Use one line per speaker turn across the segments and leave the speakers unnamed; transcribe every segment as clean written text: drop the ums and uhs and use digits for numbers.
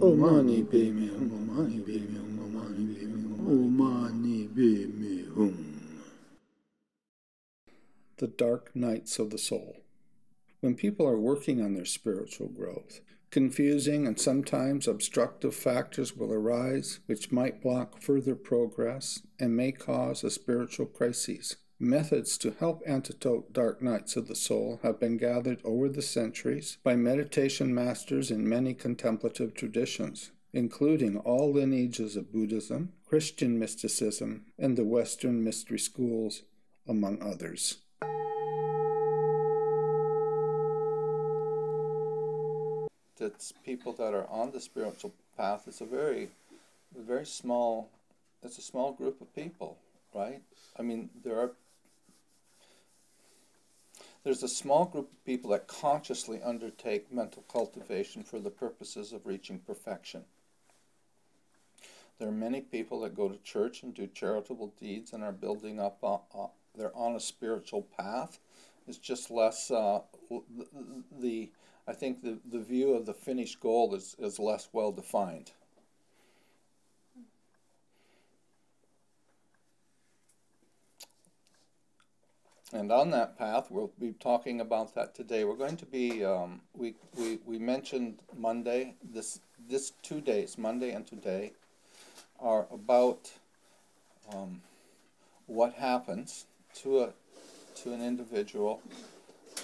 Oh mani be me hum, oh mani be me hum, oh mani be me hum, oh mani be me hum.
The dark nights of the soul. When people are working on their spiritual growth, confusing and sometimes obstructive factors will arise which might block further progress and may cause a spiritual crisis. Methods to help antidote dark nights of the soul have been gathered over the centuries by meditation masters in many contemplative traditions, including all lineages of Buddhism, Christian mysticism, and the Western mystery schools, among others. It's people that are on the spiritual path. It's a very small, it's a small group of people, right? I mean, there's a small group of people that consciously undertake mental cultivation for the purposes of reaching perfection. There are many people that go to church and do charitable deeds and are building up, they're on a spiritual path. It's just less, I think the view of the finished goal is less well defined. And on that path, we'll be talking about that today. We're going to be, we mentioned Monday, this 2 days, Monday and today, are about what happens to an individual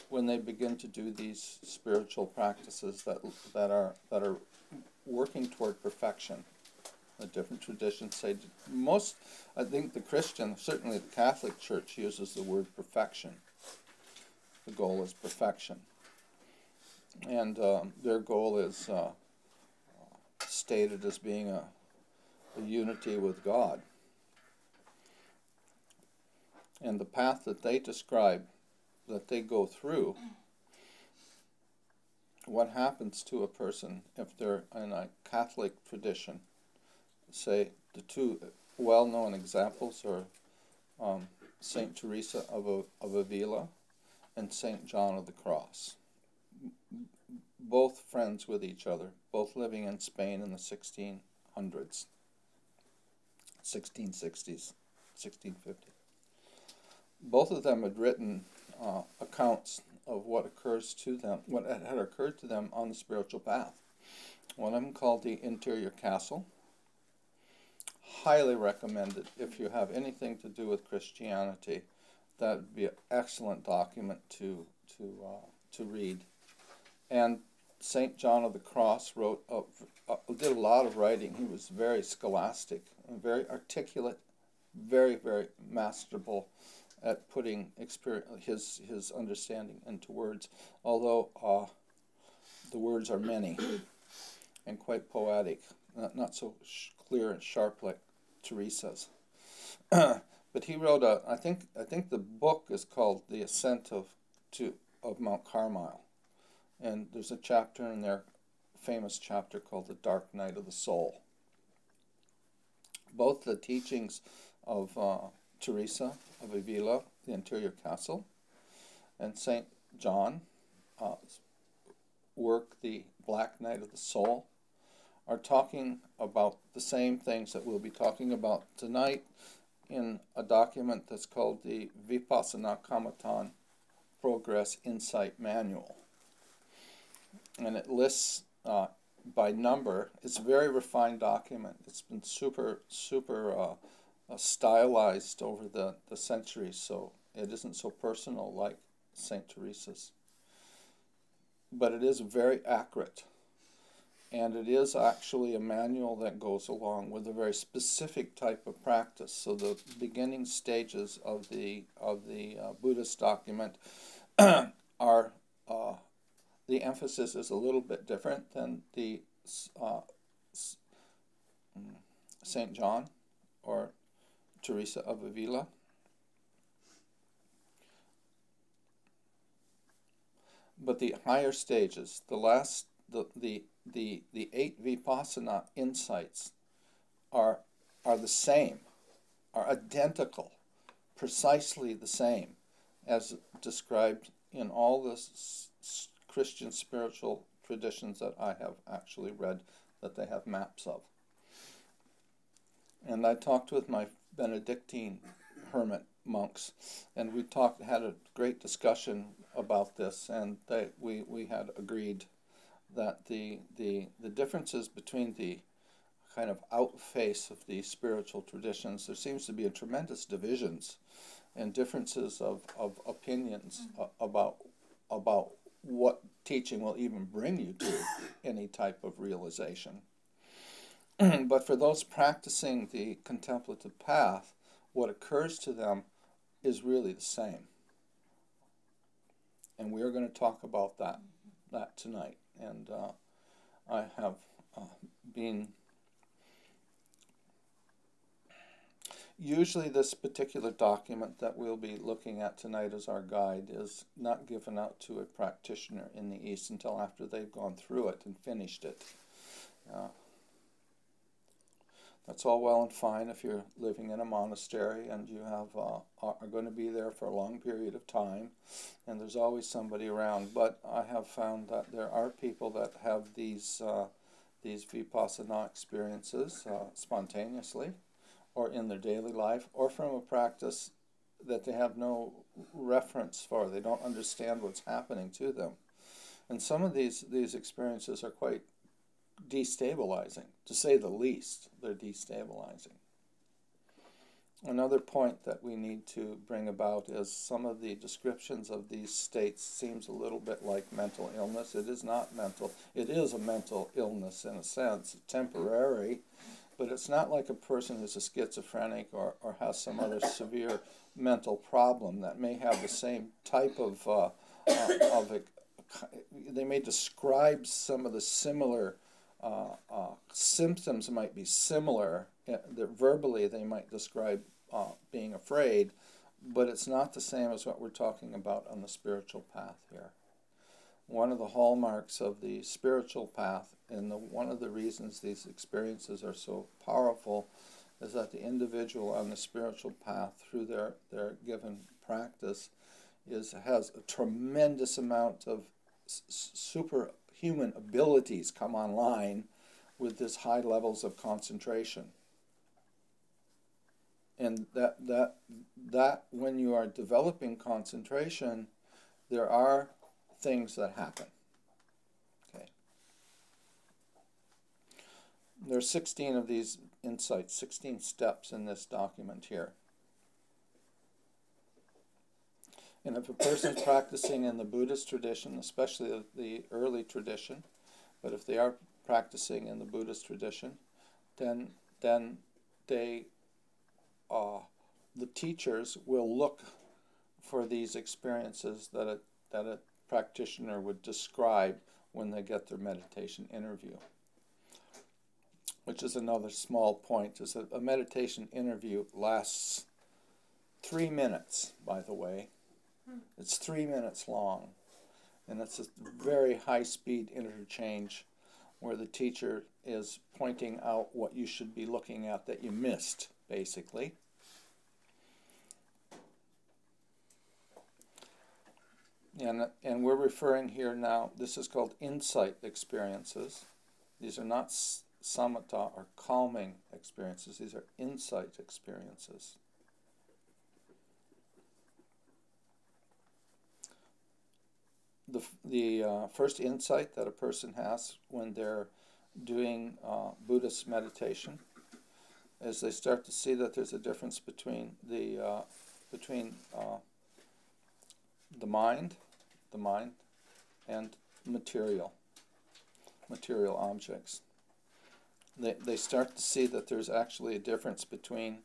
when they begin to do these spiritual practices that are working toward perfection. The different traditions say I think the Christian, certainly the Catholic Church, uses the word perfection. The goal is perfection. And their goal is stated as being a unity with God. And the path that they describe, that they go through, what happens to a person if they're in a Catholic tradition. Say, the two well-known examples are Saint Teresa of Avila and Saint John of the Cross. Both friends with each other, both living in Spain in the 1600s, 1660s, 1650s. Both of them had written accounts of what occurs to them, what had occurred to them on the spiritual path. One of them called The Interior Castle. Highly recommended if you have anything to do with Christianity. That would be an excellent document to read. And Saint John of the Cross did a lot of writing. He was very scholastic, very articulate, very, very masterful at putting his understanding into words, although the words are many and quite poetic, not so clear and sharp like Teresa's. But he wrote I think the book is called The Ascent of Mount Carmel, and there's a chapter in there, famous chapter called The Dark Night of the Soul. Both the teachings of Teresa of Avila, The Interior Castle, and Saint John work, The Black Night of the Soul, are talking about the same things that we'll be talking about tonight in a document that's called the Vipassana Kamatan Progress Insight Manual. And it lists by number. It's a very refined document. It's been super stylized over the centuries, so it isn't so personal like St. Teresa's. But it is very accurate. And it is actually a manual that goes along with a very specific type of practice. So the beginning stages of the Buddhist document are the emphasis is a little bit different than the Saint John or Teresa of Avila. But the higher stages, the 8 Vipassana insights are the same, are identical, precisely the same as described in all the Christian spiritual traditions that I have actually read that they have maps of. And I talked with my Benedictine hermit monks, and we had a great discussion about this, and we had agreed that the differences between the kind of outface of the spiritual traditions, there seems to be a tremendous divisions and differences of opinions about what teaching will even bring you to any type of realization. But for those practicing the contemplative path, what occurs to them is really the same. And we are going to talk about that tonight. And I have been... Usually this particular document that we'll be looking at tonight as our guide is not given out to a practitioner in the East until after they've gone through it and finished it. That's all well and fine if you're living in a monastery and you are going to be there for a long period of time, and there's always somebody around. But I have found that there are people that have these vipassana experiences spontaneously, or in their daily life, or from a practice that they have no reference for. They don't understand what's happening to them. And some of these experiences are quite destabilizing, to say the least. They're destabilizing. Another point that we need to bring about is some of the descriptions of these states seems a little bit like mental illness. It is not mental. It is a mental illness in a sense, temporary, but it's not like a person who's a schizophrenic or has some other severe mental problem that may have the same type of they may describe some of the similar symptoms might be similar. Verbally they might describe being afraid, but it's not the same as what we're talking about on the spiritual path here. One of the hallmarks of the spiritual path, and one of the reasons these experiences are so powerful, is that the individual on the spiritual path, through their given practice, has a tremendous amount of superhuman abilities come online with this high levels of concentration. And that when you are developing concentration, there are things that happen. Okay. There are 16 of these insights, 16 steps in this document here. And if a person's practicing in the Buddhist tradition, especially the early tradition, but if they are practicing in the Buddhist tradition, then they the teachers will look for these experiences that a practitioner would describe when they get their meditation interview. Which is another small point, is that a meditation interview lasts 3 minutes, by the way. It's 3 minutes long, and it's a very high-speed interchange where the teacher is pointing out what you should be looking at that you missed, basically. And we're referring here now, this is called insight experiences. These are not samatha or calming experiences. These are insight experiences. The first insight that a person has when they're doing Buddhist meditation is they start to see that there's a difference between the mind and material objects. They start to see that there's actually a difference between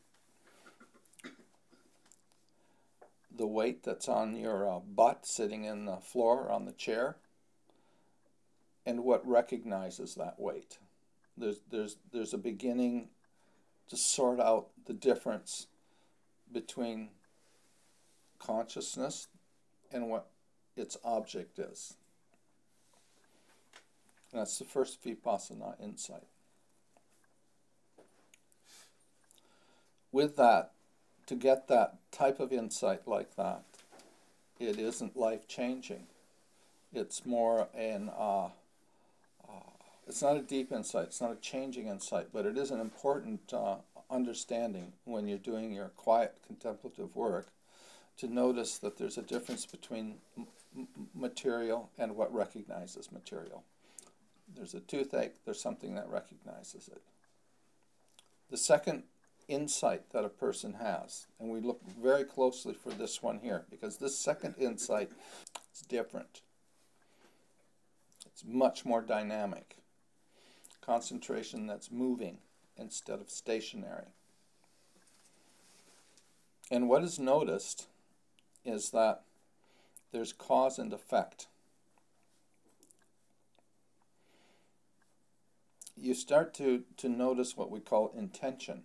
the weight that's on your butt sitting in the floor on the chair and what recognizes that weight. There's a beginning to sort out the difference between consciousness and what its object is. And that's the first vipassana insight. With that, to get that type of insight like that, it isn't life-changing. It's more an It's not a deep insight, it's not a changing insight, but it is an important understanding when you're doing your quiet contemplative work, to notice that there's a difference between material and what recognizes material. There's a toothache, there's something that recognizes it. The second insight that a person has, and we look very closely for this one here, because this second insight is different. It's much more dynamic. Concentration that's moving instead of stationary. And what is noticed is that there's cause and effect. You start to notice what we call intention.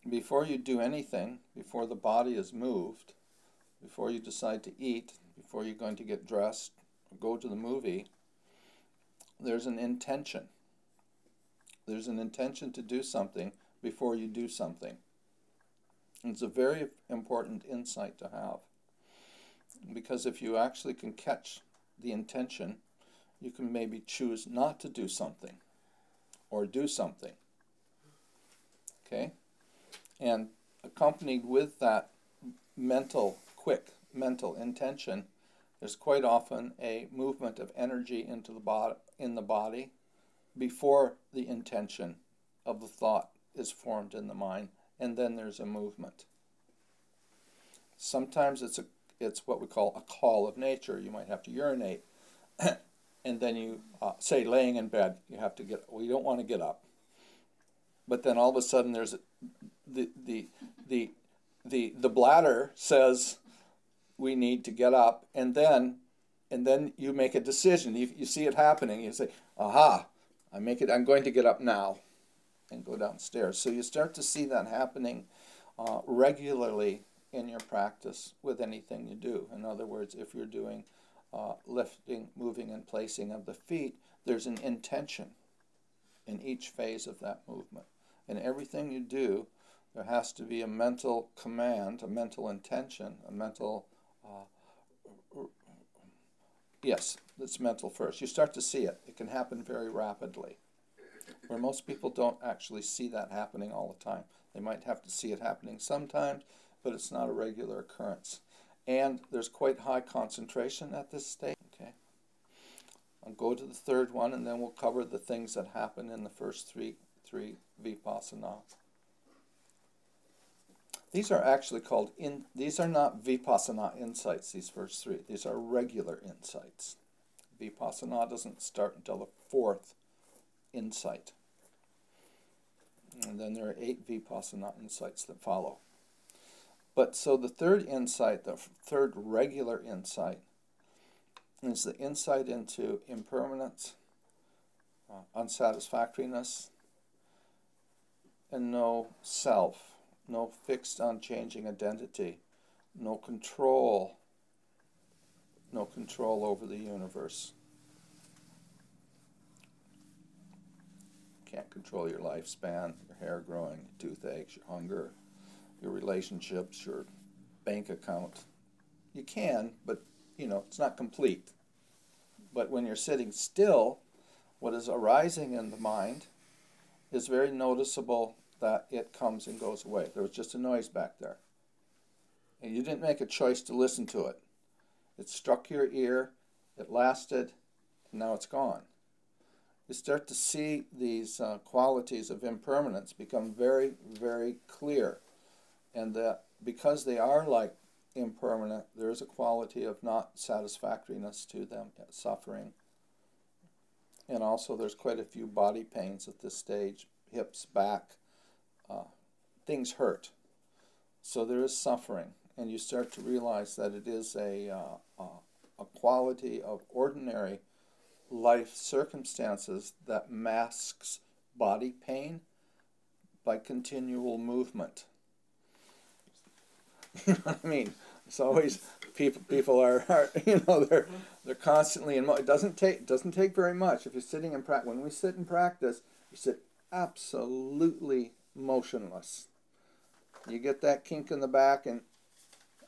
Before you do anything, before the body is moved, before you decide to eat, before you're going to get dressed or go to the movie, there's an intention. There's an intention to do something before you do something. It's a very important insight to have, because if you actually can catch the intention, you can maybe choose not to do something or do something. Okay? And accompanied with that quick mental intention, there's quite often a movement of energy into the body before the intention of the thought is formed in the mind, and then there's a movement. Sometimes it's what we call a call of nature. You might have to urinate, and then you say, laying in bed, you have to get. Well, you don't want to get up, but then all of a sudden there's the bladder says we need to get up, and then you make a decision. You see it happening. You say, aha, I'm going to get up now and go downstairs. So you start to see that happening regularly in your practice with anything you do. In other words, if you're doing lifting, moving, and placing of the feet, there's an intention in each phase of that movement. And everything you do, there has to be a mental command, a mental intention, a mental, yes, it's mental first. You start to see it. It can happen very rapidly, where most people don't actually see that happening all the time. They might have to see it happening sometimes, but it's not a regular occurrence. And there's quite high concentration at this stage. Okay, I'll go to the third one, and then we'll cover the things that happen in the first three vipassana. These are actually called, these are not vipassana insights, these first three. These are regular insights. Vipassana doesn't start until the fourth insight. And then there are 8 vipassana insights that follow. But so the third insight, the third regular insight, is the insight into impermanence, unsatisfactoriness, and no self, no fixed, unchanging identity, no control over the universe. Can't control your lifespan, your hair growing, your toothaches, your hunger, your relationships, your bank account. You can, but it's not complete. But when you're sitting still, what is arising in the mind is very noticeable that it comes and goes away. There was just a noise back there. And you didn't make a choice to listen to it. It struck your ear, it lasted, and now it's gone. You start to see these qualities of impermanence become very, very clear. And that because they are like impermanent, there is a quality of not satisfactoriness to them, suffering. And also there's quite a few body pains at this stage, hips, back. Things hurt. So there is suffering. And you start to realize that it is a quality of ordinary life circumstances that masks body pain by continual movement. You know what I mean? It's always people are they're constantly in. It doesn't take very much. If you're sitting in practice, when we sit in practice, you sit absolutely motionless. You get that kink in the back, and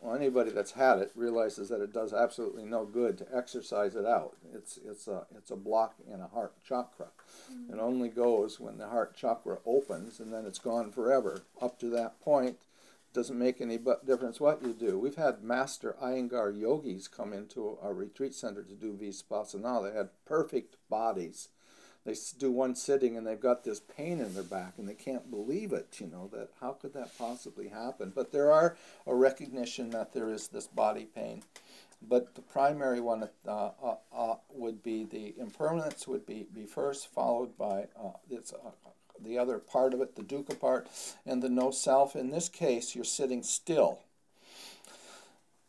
Well, anybody that's had it realizes that it does absolutely no good to exercise it out. It's a block in a heart chakra. It only goes when the heart chakra opens, and then it's gone forever. Up to that point, it doesn't make any difference what you do. We've had master Iyengar yogis come into our retreat center to do Vipassana. They had perfect bodies. They do one sitting and they've got this pain in their back and they can't believe it, you know, that how could that possibly happen? But there are a recognition that there is this body pain. But the primary one would be the impermanence would be first, followed by the other part of it, the dukkha part, and the no self. In this case, you're sitting still.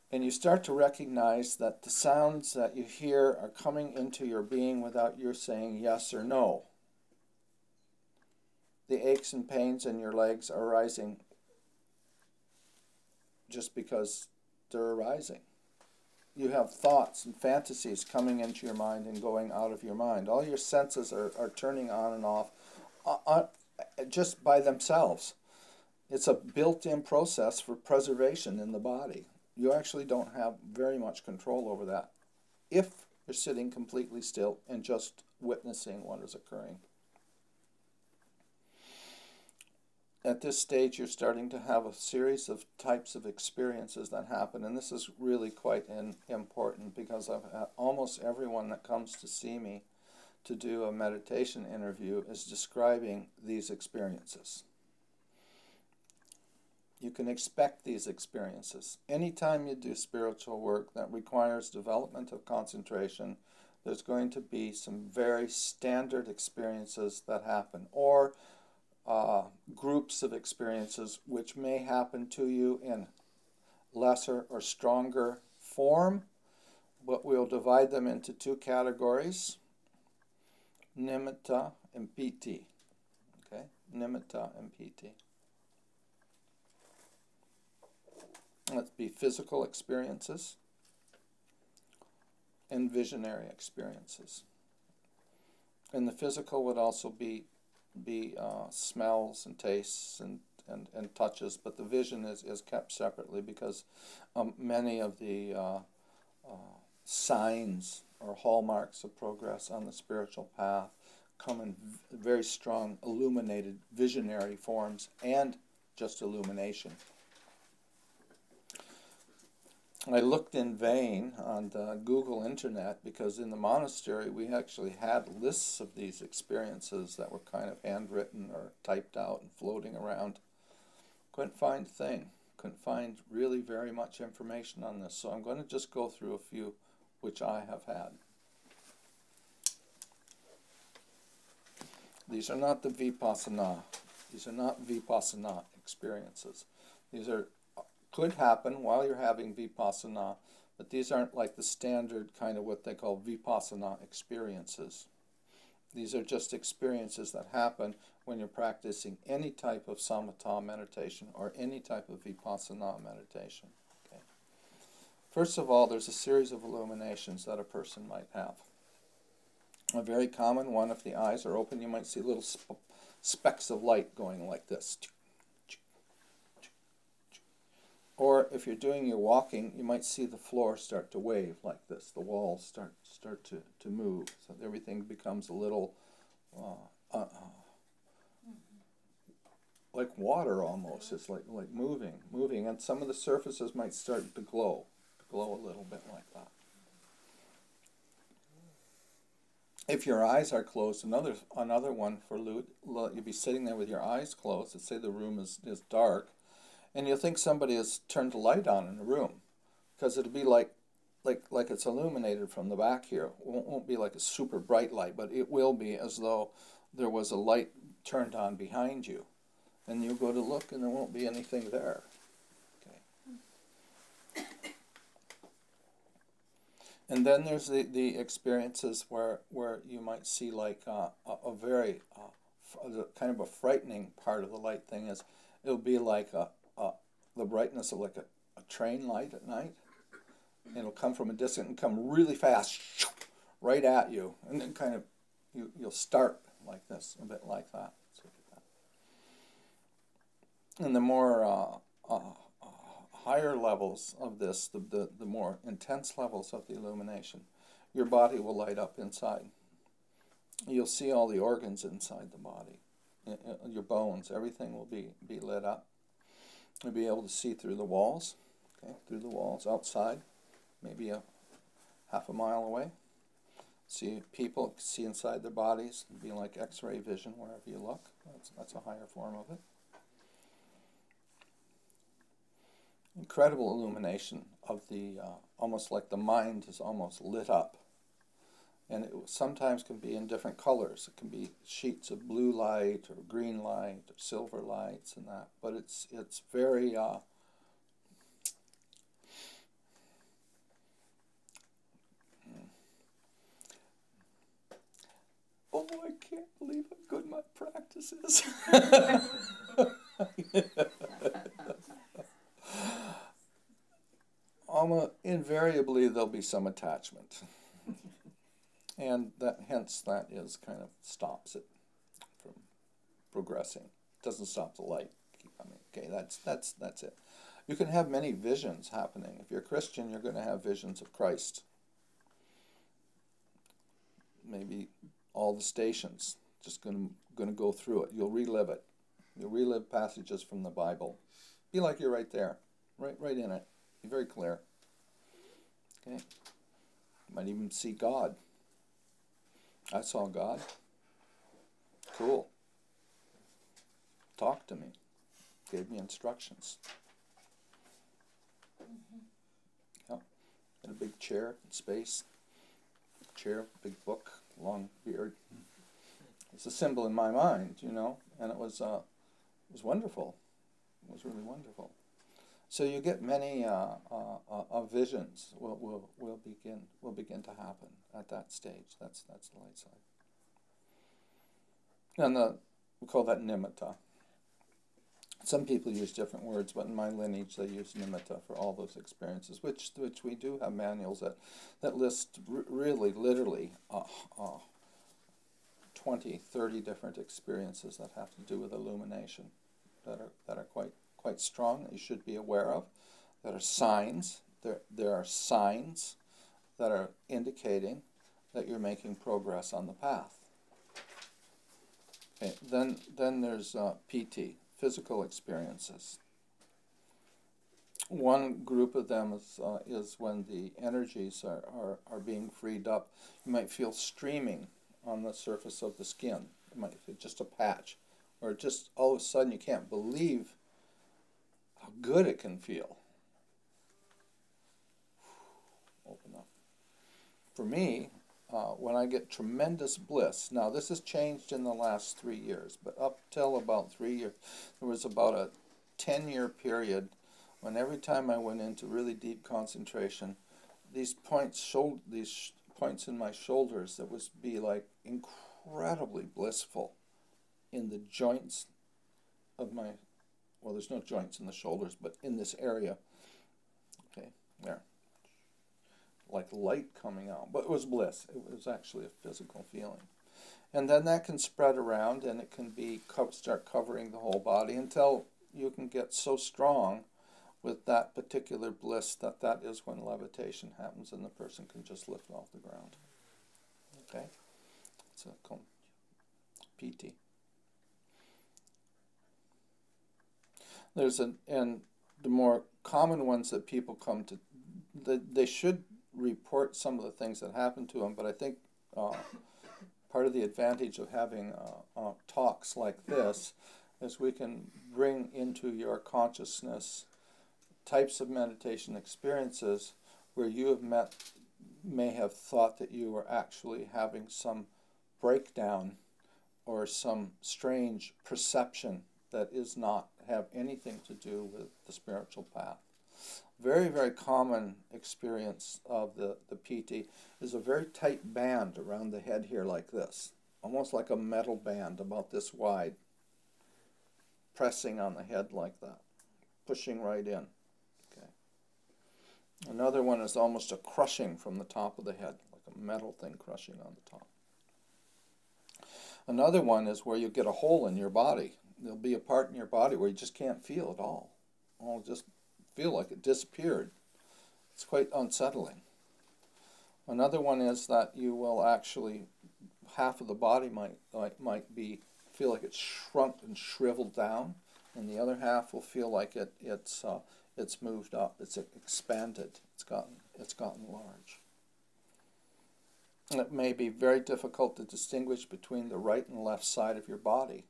And you start to recognize that the sounds that you hear are coming into your being without your saying yes or no. The aches and pains in your legs are arising just because they're arising. You have thoughts and fantasies coming into your mind and going out of your mind. All your senses are turning on and off just by themselves. It's a built-in process for preservation in the body. You actually don't have very much control over that if you're sitting completely still and just witnessing what is occurring. At this stage, you're starting to have a series of types of experiences that happen, and this is really quite important because I've had almost everyone that comes to see me to do a meditation interview is describing these experiences. You can expect these experiences. Anytime you do spiritual work that requires development of concentration, there's going to be some very standard experiences that happen, or groups of experiences which may happen to you in lesser or stronger form, but we'll divide them into two categories, nimitta and piti. Okay, nimitta and piti. Let's be physical experiences and visionary experiences. And the physical would also be smells and tastes and touches, but the vision is kept separately because many of the signs or hallmarks of progress on the spiritual path come in very strong illuminated visionary forms and just illumination. I looked in vain on the Google Internet because in the monastery we actually had lists of these experiences that were kind of handwritten or typed out and floating around. Couldn't find a thing. Couldn't find really very much information on this. So I'm going to just go through a few which I have had. These are not the Vipassana. These are not Vipassana experiences. These are could happen while you're having Vipassana, but these aren't like the standard kind of what they call Vipassana experiences. These are just experiences that happen when you're practicing any type of samatha meditation or any type of Vipassana meditation. Okay. First of all, there's a series of illuminations that a person might have. A very common one, if the eyes are open, you might see little specks of light going like this. Or if you're doing your walking, you might see the floor start to wave like this. The walls start to move. So everything becomes a little like water almost. It's like moving. And some of the surfaces might start to glow a little bit like that. If your eyes are closed, another one for you'll be sitting there with your eyes closed. Let's say the room is dark. And you'll think somebody has turned the light on in the room, because it'll be like it's illuminated from the back here. It won't be like a super bright light, but it will be as though there was a light turned on behind you. And you'll go to look and there won't be anything there. Okay. And then there's the experiences where you might see like a very kind of a frightening part of the light thing is it'll be like the brightness of like a train light at night. And it'll come from a distance and come really fast right at you. And then kind of you'll start like this, a bit like that. And the more higher levels of this, the more intense levels of the illumination, your body will light up inside. You'll see all the organs inside the body. Your bones, everything will be lit up. You'll be able to see through the walls, okay, through the walls, outside, maybe half a mile away. See people, see inside their bodies, it'll be like X-ray vision wherever you look. That's a higher form of it. Incredible illumination of the, almost like the mind is almost lit up. And it sometimes can be in different colors. It can be sheets of blue light or green light or silver lights and that. But it's very oh, I can't believe how good my practice is. Invariably there'll be some attachment. And hence that is kind of stops it from progressing. It doesn't stop the light. I mean, okay, that's it. You can have many visions happening. If you're a Christian, you're going to have visions of Christ. Maybe all the stations. Just going to go through it. You'll relive it. You'll relive passages from the Bible. Be like you're right there, right in it. Be very clear. Okay. You might even see God. I saw God. Cool. Talked to me. Gave me instructions. Yep. In a big chair in space. Chair, big book, long beard. It's a symbol in my mind, you know, and it was wonderful. It was really wonderful. So you get many visions will begin to happen at that stage. That's the light side. And we call that nimitta. Some people use different words, but in my lineage they use nimitta for all those experiences, which we do have manuals that list really, literally 20, 30 different experiences that have to do with illumination that are quite strong, that you should be aware of, that are signs. There are signs that are indicating that you're making progress on the path. Okay, then there's PT, physical experiences. One group of them is when the energies are being freed up. You might feel streaming on the surface of the skin. It might be just a patch, or just all of a sudden you can't believe how good it can feel. Open up. For me, when I get tremendous bliss, now this has changed in the last 3 years, but up till about 3 years, there was about a 10-year period when every time I went into really deep concentration, these points in my shoulders that would be like incredibly blissful in the joints of my, well, there's no joints in the shoulders, but in this area. Okay, there. Like light coming out, but it was bliss. It was actually a physical feeling. And then that can spread around, and it can be start covering the whole body until you can get so strong with that particular bliss that is when levitation happens and the person can just lift off the ground. Okay? So called PT. And the more common ones that people come to, they should report some of the things that happen to them, but I think part of the advantage of having talks like this is we can bring into your consciousness types of meditation experiences where you may have thought that you were actually having some breakdown or some strange perception that is not have anything to do with the spiritual path. Very, very common experience of the PT is a very tight band around the head here like this, almost like a metal band about this wide, pressing on the head like that, pushing right in. Okay. Another one is almost a crushing from the top of the head, like a metal thing crushing on the top. Another one is where you get a hole in your body. There'll be a part in your body where you just can't feel at all. Just feel like it disappeared. It's quite unsettling. Another one is that you will actually, half of the body might feel like it's shrunk and shriveled down, and the other half will feel like it's moved up, it's expanded, it's gotten large. It may be very difficult to distinguish between the right and left side of your body.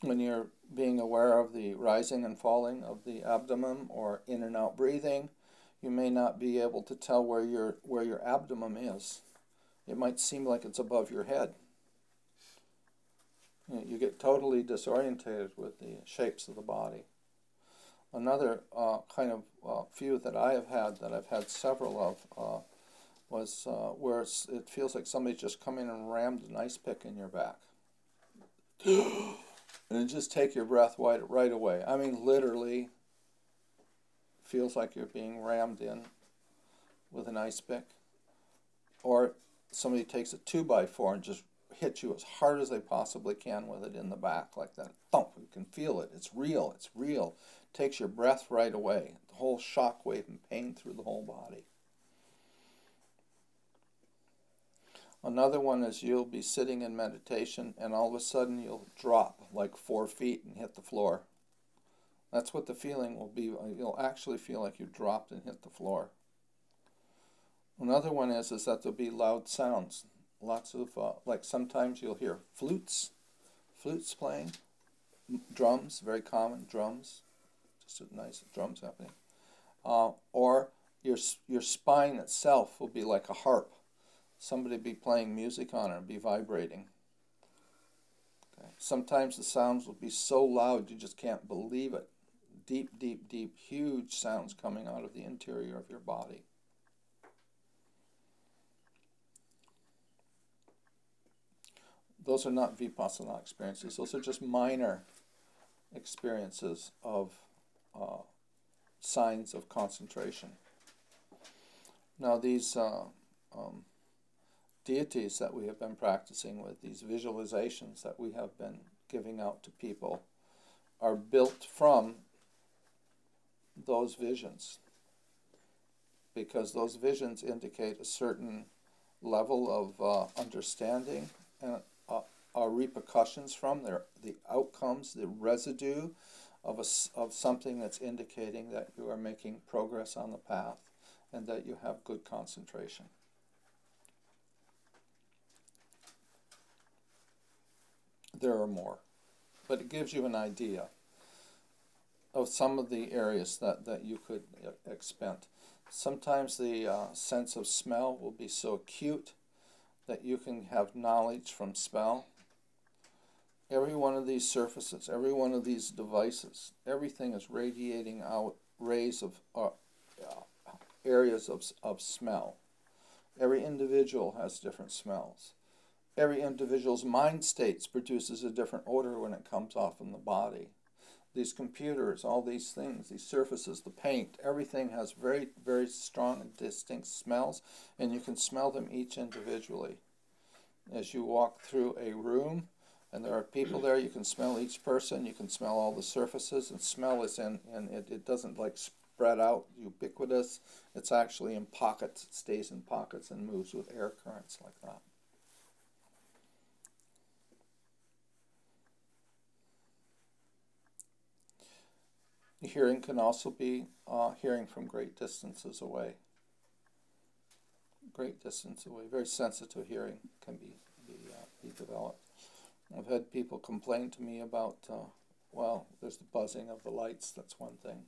When you're being aware of the rising and falling of the abdomen or in and out breathing, you may not be able to tell where your abdomen is. It might seem like it's above your head. You get totally disorientated with the shapes of the body. Another kind of few that I've had several of, was where it feels like somebody just come in and rammed an ice pick in your back. And just take your breath right away. I mean, literally feels like you're being rammed in with an ice pick. Or somebody takes a 2x4 and just hits you as hard as they possibly can with it in the back like that. Thump, you can feel it. It's real. It's real. Takes your breath right away. The whole shock wave and pain through the whole body. Another one is you'll be sitting in meditation and all of a sudden you'll drop like 4 feet and hit the floor. That's what the feeling will be. You'll actually feel like you dropped and hit the floor. Another one is that there'll be loud sounds. Lots of, like sometimes you'll hear flutes playing, drums, very common, drums, just a nice drums happening. Or your spine itself will be like a harp. Somebody be playing music on it and be vibrating. Okay. Sometimes the sounds will be so loud you just can't believe it. Deep, deep, deep, huge sounds coming out of the interior of your body. Those are not vipassana experiences. Those are just minor experiences of signs of concentration. Now these deities that we have been practicing with, these visualizations that we have been giving out to people, are built from those visions, because those visions indicate a certain level of understanding and repercussions from the outcomes, the residue of something that's indicating that you are making progress on the path and that you have good concentration. There are more, but it gives you an idea of some of the areas that you could expend. Sometimes the sense of smell will be so acute that you can have knowledge from smell. Every one of these surfaces, every one of these devices, everything is radiating out rays of areas of smell. Every individual has different smells. Every individual's mind states produces a different odor when it comes off in the body. These computers, all these things, these surfaces, the paint, everything has very, very strong and distinct smells, and you can smell them each individually. As you walk through a room, and there are people there, you can smell each person, you can smell all the surfaces, and smell is and it doesn't like spread out, ubiquitous. It's actually in pockets, it stays in pockets and moves with air currents like that. Hearing can also be hearing from great distances away. Great distance away. Very sensitive hearing can be developed. I've had people complain to me about, well, there's the buzzing of the lights, that's one thing.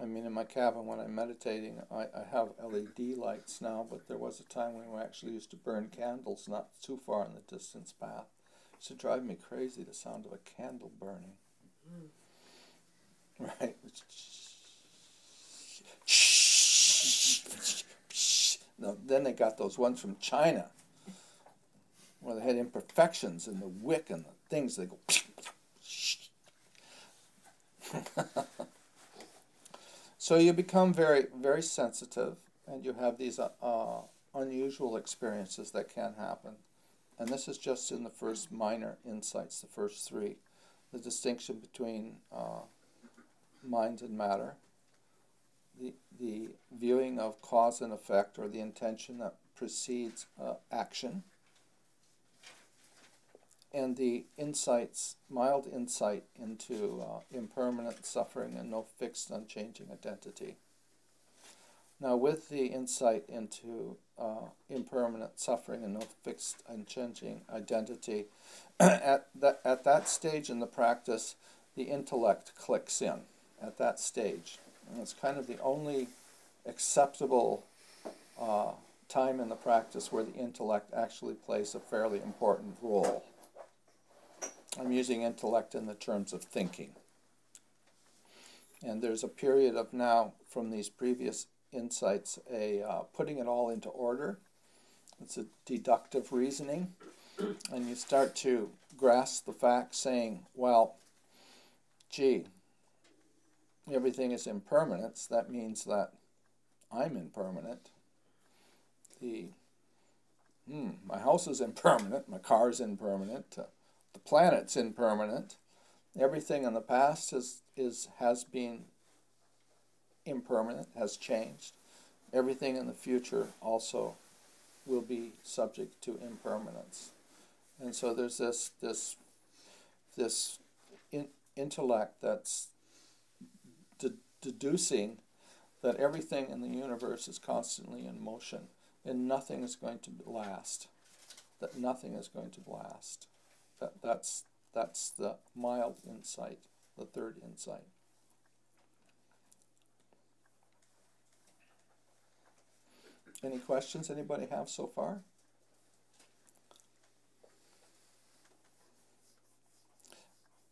I mean, in my cabin when I'm meditating, I have LED lights now, but there was a time when we actually used to burn candles not too far in the distance path. It used to drive me crazy, the sound of a candle burning. Right? Now, then they got those ones from China where they had imperfections in the wick and the things. They go. So you become very, very sensitive, and you have these unusual experiences that can happen. And this is just in the first minor insights, the first three. The distinction between mind and matter, the viewing of cause and effect, or the intention that precedes action, and the insights, mild insight into impermanent suffering and no fixed, unchanging identity. Now, with the insight into impermanent suffering and no fixed, unchanging identity, at that stage in the practice, the intellect clicks in at that stage. And it's kind of the only acceptable time in the practice where the intellect actually plays a fairly important role. I'm using intellect in the terms of thinking. And there's a period of now, from these previous insights, putting it all into order. It's a deductive reasoning. And you start to grasp the fact, saying, well, gee, everything is impermanence. That means that I'm impermanent. My house is impermanent. My car is impermanent. The planet's impermanent. Everything in the past has been impermanent, has changed. Everything in the future also will be subject to impermanence. And so there's this intellect that's deducing that everything in the universe is constantly in motion, and nothing is going to last. That nothing is going to last. That's the mild insight, the third insight. Any questions anybody have so far?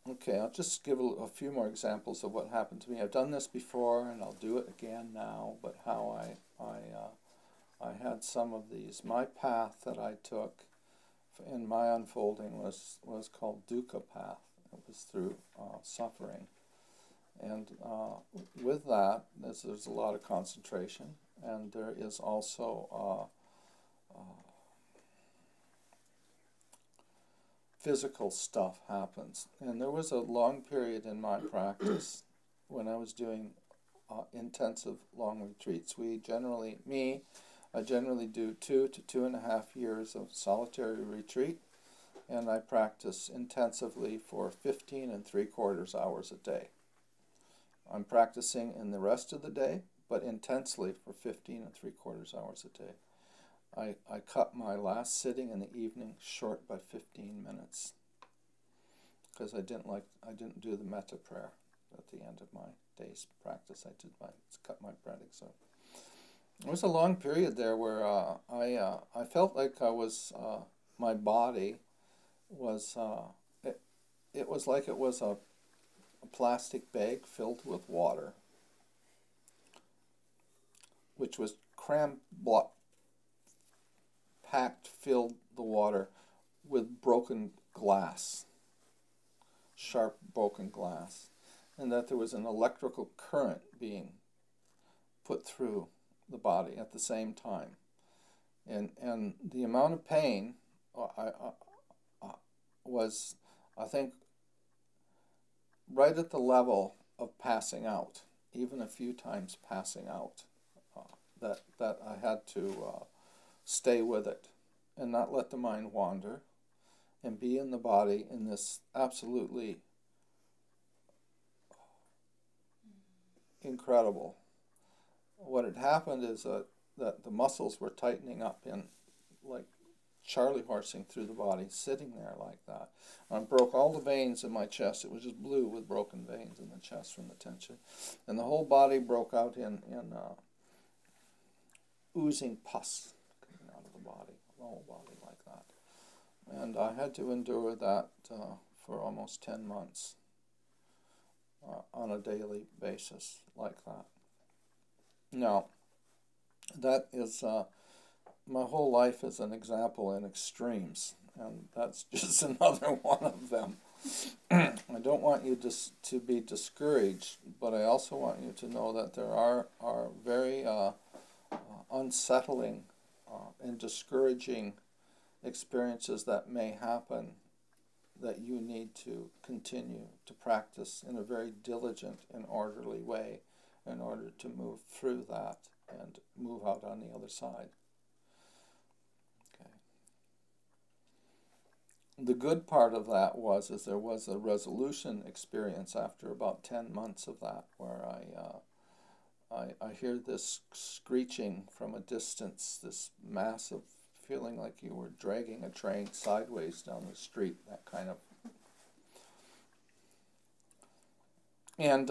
Okay, I'll just give a few more examples of what happened to me. I've done this before, and I'll do it again now, but how I had some of these. My path that I took in my unfolding was called dukkha path. It was through suffering. And with that, there's a lot of concentration, and there is also physical stuff happens. And there was a long period in my practice when I was doing intensive long retreats. I generally do 2 to 2.5 years of solitary retreat, and I practice intensively for 15 3/4 hours a day. I'm practicing in the rest of the day, but intensely for 15 3/4 hours a day. I cut my last sitting in the evening short by 15 minutes because I didn't do the metta prayer at the end of my day's practice. I cut my breathing. So it was a long period there where I felt like I was my body was it was like it was a plastic bag filled with water, which was filled the water with broken glass, sharp broken glass, and that there was an electrical current being put through the body at the same time. And the amount of pain was, I think, right at the level of passing out, even a few times passing out, that I had to stay with it and not let the mind wander and be in the body in this absolutely incredible. What had happened is that the muscles were tightening up in like Charlie horsing through the body, sitting there like that. I broke all the veins in my chest. It was just blue with broken veins in the chest from the tension. And the whole body broke out in oozing pus coming out of the body, the whole body like that. And I had to endure that for almost 10 months on a daily basis like that. Now, that is, my whole life is an example in extremes, and that's just another one of them. I don't want you to be discouraged, but I also want you to know that there are very unsettling and discouraging experiences that may happen that you need to continue to practice in a very diligent and orderly way in order to move through that and move out on the other side. Okay. The good part of that is there was a resolution experience after about 10 months of that, where I hear this screeching from a distance, this massive feeling like you were dragging a train sideways down the street, that kind of. And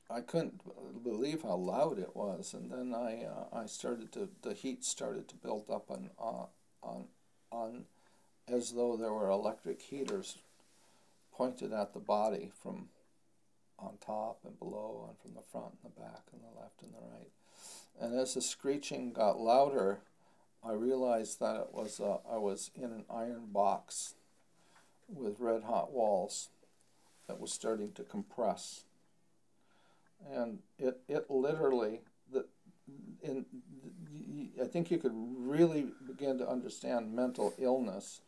I couldn't believe how loud it was, and then I started to, the heat started to build up on as though there were electric heaters pointed at the body from on top and below, and from the front and the back and the left and the right. And as the screeching got louder, I realized that it was I was in an iron box with red hot walls that was starting to compress. And it literally, I think you could really begin to understand mental illness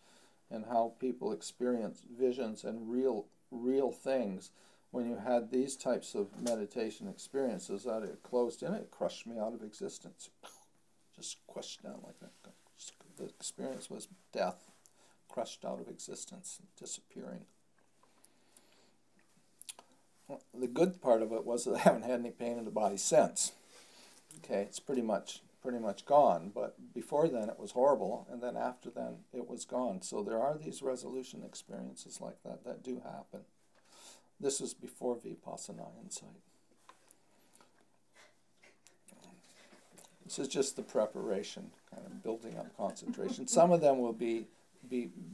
and how people experience visions and real things when you had these types of meditation experiences. That it closed in, it crushed me out of existence. Just crushed down like that. The experience was death, crushed out of existence, disappearing. Well, the good part of it was that I haven't had any pain in the body since. Okay, it's pretty much gone, but before then it was horrible, and then after then it was gone. So there are these resolution experiences like that do happen. This was before Vipassana insight. This is just the preparation, kind of building up concentration. Some of them will be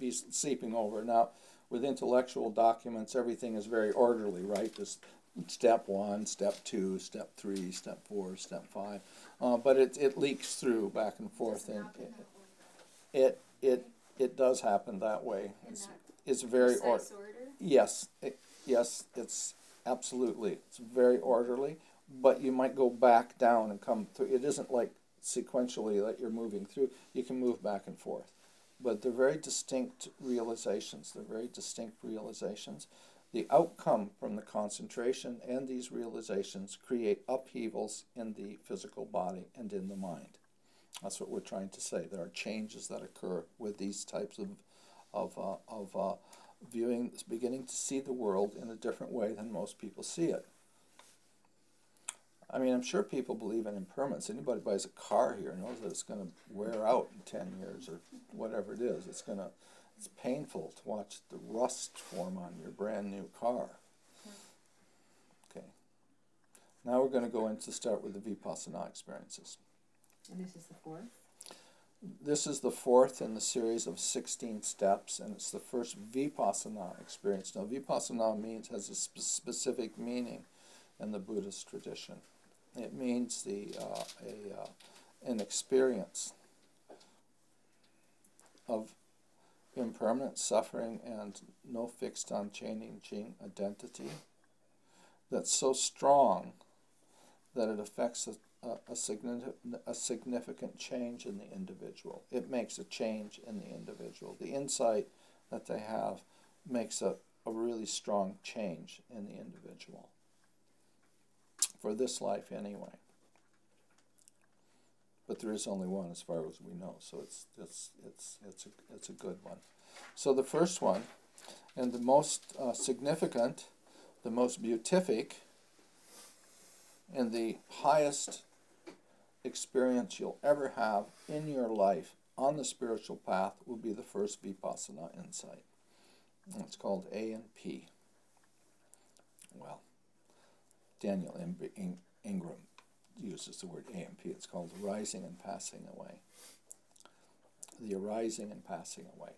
seeping over. Now, with intellectual documents, everything is very orderly, right? Just step 1, step 2, step 3, step 4, step 5. But it leaks through back and forth, and it does happen that way. It's very order. Yes, it's absolutely. It's very orderly. But you might go back down and come through. It isn't like sequentially that you're moving through. You can move back and forth. But they're very distinct realizations. The outcome from the concentration and these realizations create upheavals in the physical body and in the mind. That's what we're trying to say. There are changes that occur with these types of viewing, beginning to see the world in a different way than most people see it. I mean, I'm sure people believe in impermanence. Anybody who buys a car here knows that it's going to wear out in 10 years or whatever it is. It's painful to watch the rust form on your brand new car. Okay. Now we're going to go into start with the Vipassana experiences.
And this is the fourth?
This is the fourth in the series of 16 steps, and it's the first Vipassana experience. Now, Vipassana has a specific meaning in the Buddhist tradition. It means an experience of impermanent suffering and no fixed unchanging identity that's so strong that it affects a significant change in the individual. It makes a change in the individual. The insight that they have makes a really strong change in the individual. For this life anyway. But there is only one as far as we know, so it's a good one. So the first one, and the most significant, the most beatific, and the highest experience you'll ever have in your life on the spiritual path will be the first Vipassana insight. And it's called A and P. Well, Daniel Ingram uses the word A and P. It's called arising and passing away. The arising and passing away.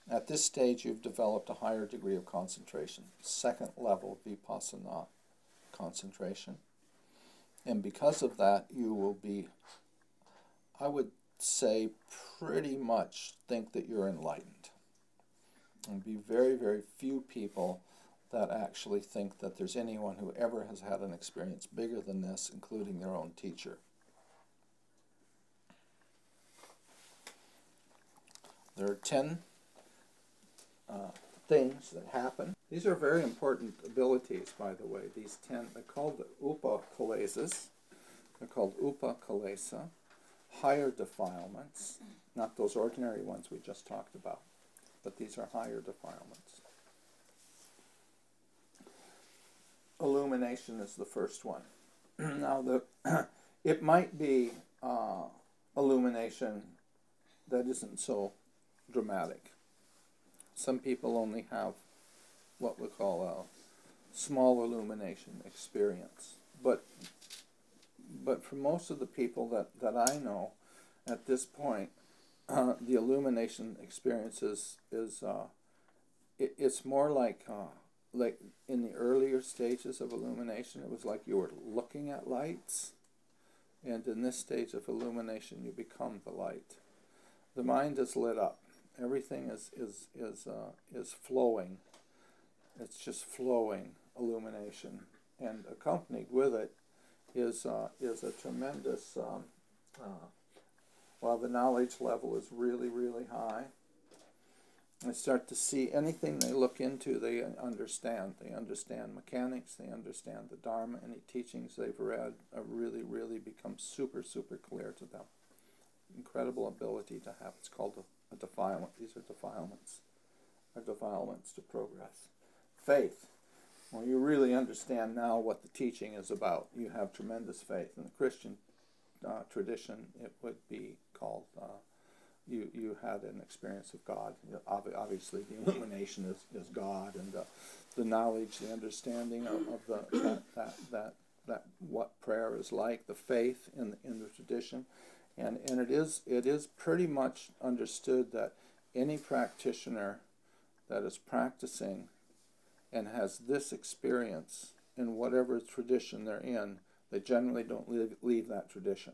At this stage, you've developed a higher degree of concentration, second level Vipassana concentration. And because of that, you will be, I would say, pretty much think that you're enlightened. And be very, very few people that actually think that there's anyone who ever has had an experience bigger than this, including their own teacher. There are 10 things that happen. These are very important abilities, by the way. These 10, they're called the upakalesas. They're called upakalesa, higher defilements, not those ordinary ones we just talked about, but these are higher defilements. Illumination is the first one. Now, it might be illumination that isn't so dramatic. Some people only have what we call a small illumination experience. But for most of the people that I know at this point, the illumination experience it's more like in the earlier stages of illumination, it was like you were looking at lights. And in this stage of illumination, you become the light. The mind is lit up. Everything is flowing. It's just flowing illumination, and accompanied with it is a tremendous. While the knowledge level is really, really high, they start to see anything they look into. They understand. They understand mechanics. They understand the Dharma. Any teachings they've read really, really become super, super clear to them. Incredible ability to have. It's called a defilement. These are defilements. Are defilements to progress. Faith. Well, you really understand now what the teaching is about. You have tremendous faith. In the Christian tradition, it would be called, you had an experience of God. Obviously, the illumination is God, and the knowledge, the understanding of that what prayer is like, the faith in the tradition. And it is pretty much understood that any practitioner that is practicing and has this experience in whatever tradition they're in, they generally don't leave that tradition.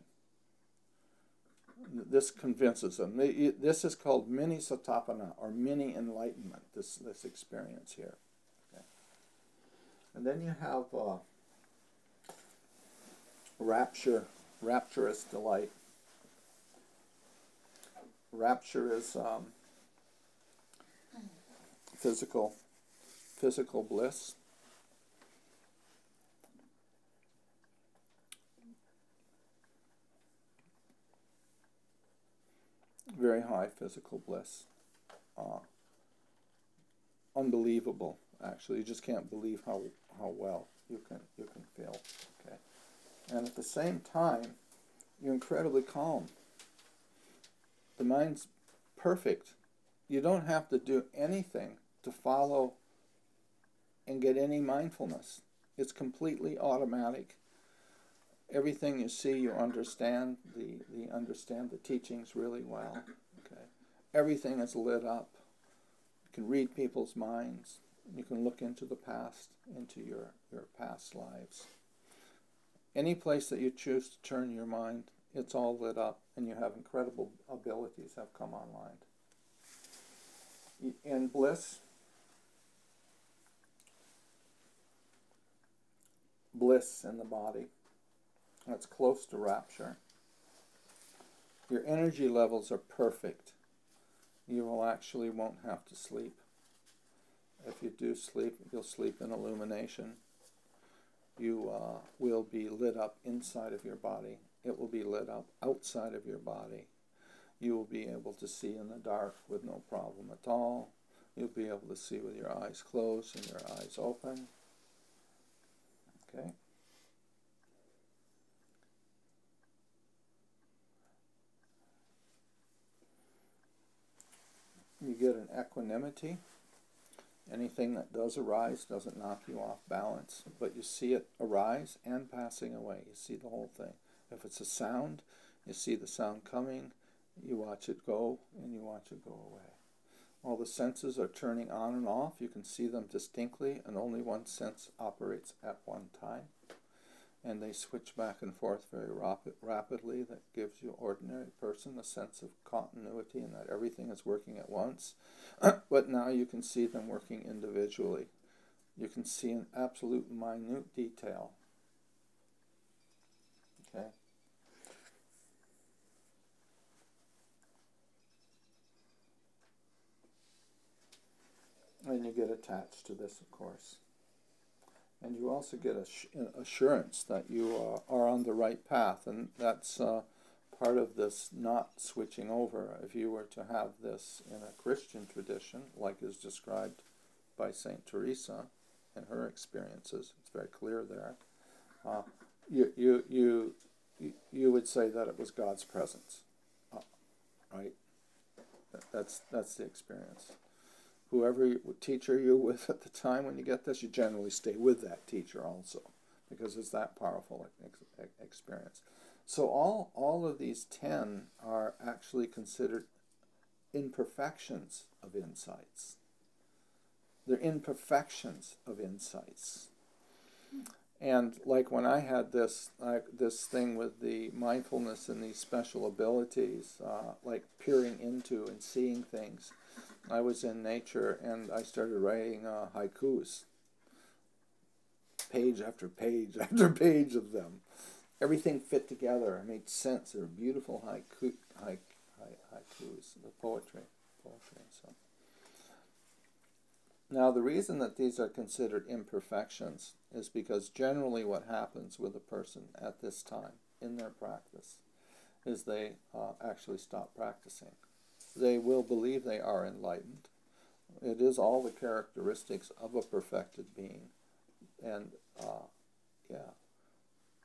This convinces them. This is called mini satapana, or mini enlightenment, this experience here. Okay. And then you have rapturous delight. Rapture is physical bliss. Very high physical bliss. Unbelievable, actually. You just can't believe how well you can feel. Okay. And at the same time, you're incredibly calm. The mind's perfect. You don't have to do anything to follow and get any mindfulness. It's completely automatic. Everything you see, you understand. You understand the teachings really well. Okay. Everything is lit up. You can read people's minds. You can look into the past, into your past lives. Any place that you choose to turn your mind, it's all lit up, and you have incredible abilities have come online. In bliss in the body, that's close to rapture. Your energy levels are perfect. You won't have to sleep. If you do sleep, you'll sleep in illumination. You will be lit up inside of your body. It will be lit up outside of your body. You will be able to see in the dark with no problem at all. You'll be able to see with your eyes closed and your eyes open. Okay. You get an equanimity. Anything that does arise doesn't knock you off balance, but you see it arise and passing away. You see the whole thing. If it's a sound, you see the sound coming, you watch it go, and you watch it go away. All the senses are turning on and off. You can see them distinctly, and only one sense operates at one time. And they switch back and forth very rapidly. That gives you, ordinary person, a sense of continuity and that everything is working at once. But now you can see them working individually. You can see in absolute minute detail. Okay? And you get attached to this, of course. And you also get assurance that you are on the right path, and that's part of this not switching over. If you were to have this in a Christian tradition, like is described by Saint Teresa in her experiences, it's very clear there. You would say that it was God's presence, right? That's the experience. Whoever teacher you're with at the time when you get this, you generally stay with that teacher also, because it's that powerful experience. So all of these 10 are actually considered imperfections of insights. They're imperfections of insights. And like when I had this thing with the mindfulness and these special abilities, like peering into and seeing things, I was in nature and I started writing haikus, page after page after page of them. Everything fit together. It made sense. They were beautiful haikus, the poetry. So. Now, the reason that these are considered imperfections is because generally what happens with a person at this time in their practice is they actually stop practicing. They will believe they are enlightened. It is all the characteristics of a perfected being, and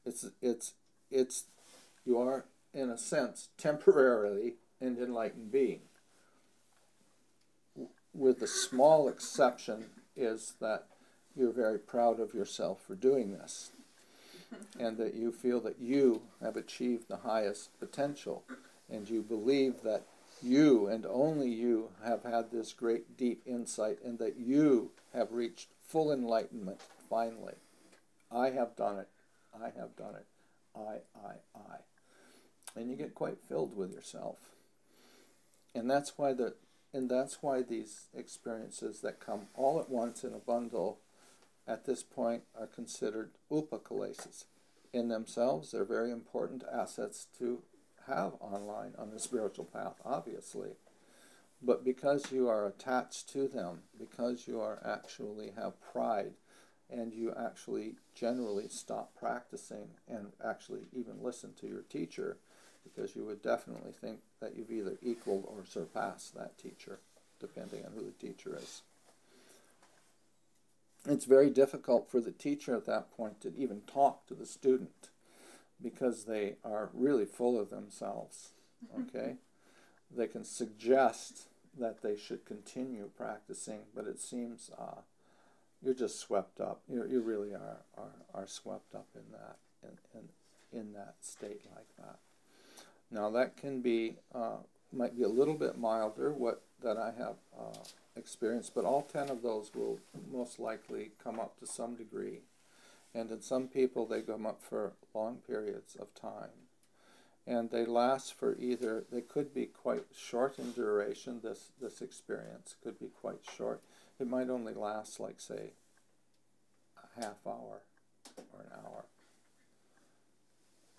it's you are in a sense temporarily an enlightened being. With the small exception is that you're very proud of yourself for doing this, and that you feel that you have achieved the highest potential, and you believe that you and only you have had this great deep insight, and that you have reached full enlightenment finally. I have done it. I have done it. I. And you get quite filled with yourself. And that's why these experiences that come all at once in a bundle at this point are considered upakalesis. In themselves, they're very important assets to have online on the spiritual path, obviously. But because you are attached to them, because you are actually have pride, and you actually generally stop practicing and actually even listen to your teacher, because you would definitely think that you've either equaled or surpassed that teacher, depending on who the teacher is. It's very difficult for the teacher at that point to even talk to the student, because they are really full of themselves, okay? They can suggest that they should continue practicing, but it seems you're just swept up. You really are swept up in that, in that state like that. Now that can be, might be a little bit milder that I have experienced, but all 10 of those will most likely come up to some degree. And in some people, they come up for long periods of time. And they last for either, they could be quite short in duration, this experience could be quite short. It might only last, like, say, a half hour or an hour.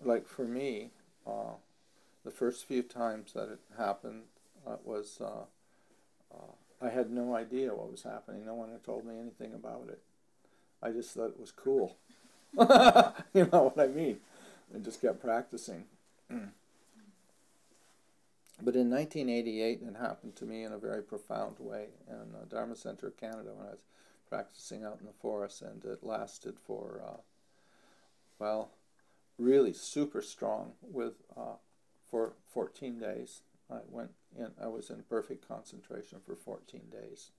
Like for me, the first few times that it happened was, I had no idea what was happening. No one had told me anything about it. I just thought it was cool. You know what I mean? And just kept practicing. But in 1988, it happened to me in a very profound way in Dharma Center of Canada when I was practicing out in the forest, and it lasted for, well, really super strong for 14 days. I was in perfect concentration for 14 days.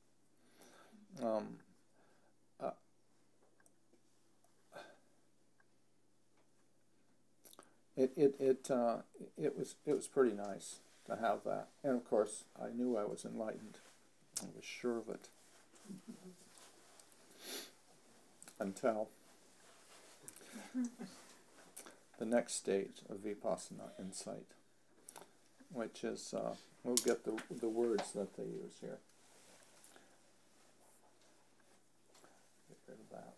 It was pretty nice to have that, and of course I knew I was enlightened. I was sure of it until the next stage of vipassana insight, which is we'll get the words that they use here. Get rid of that.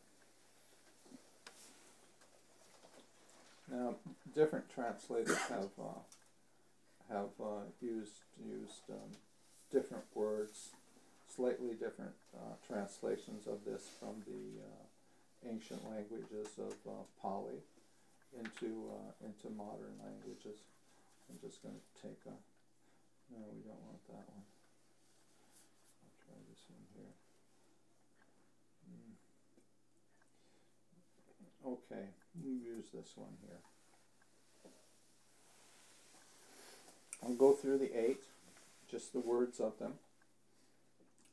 Now, different translators have used different words. It's slightly different translations of this from the ancient languages of Pali into modern languages. I'm just going to take a, no, we don't want that one. I'll try this one here. Okay, we'll use this one here. I'll go through the 8, just the words of them.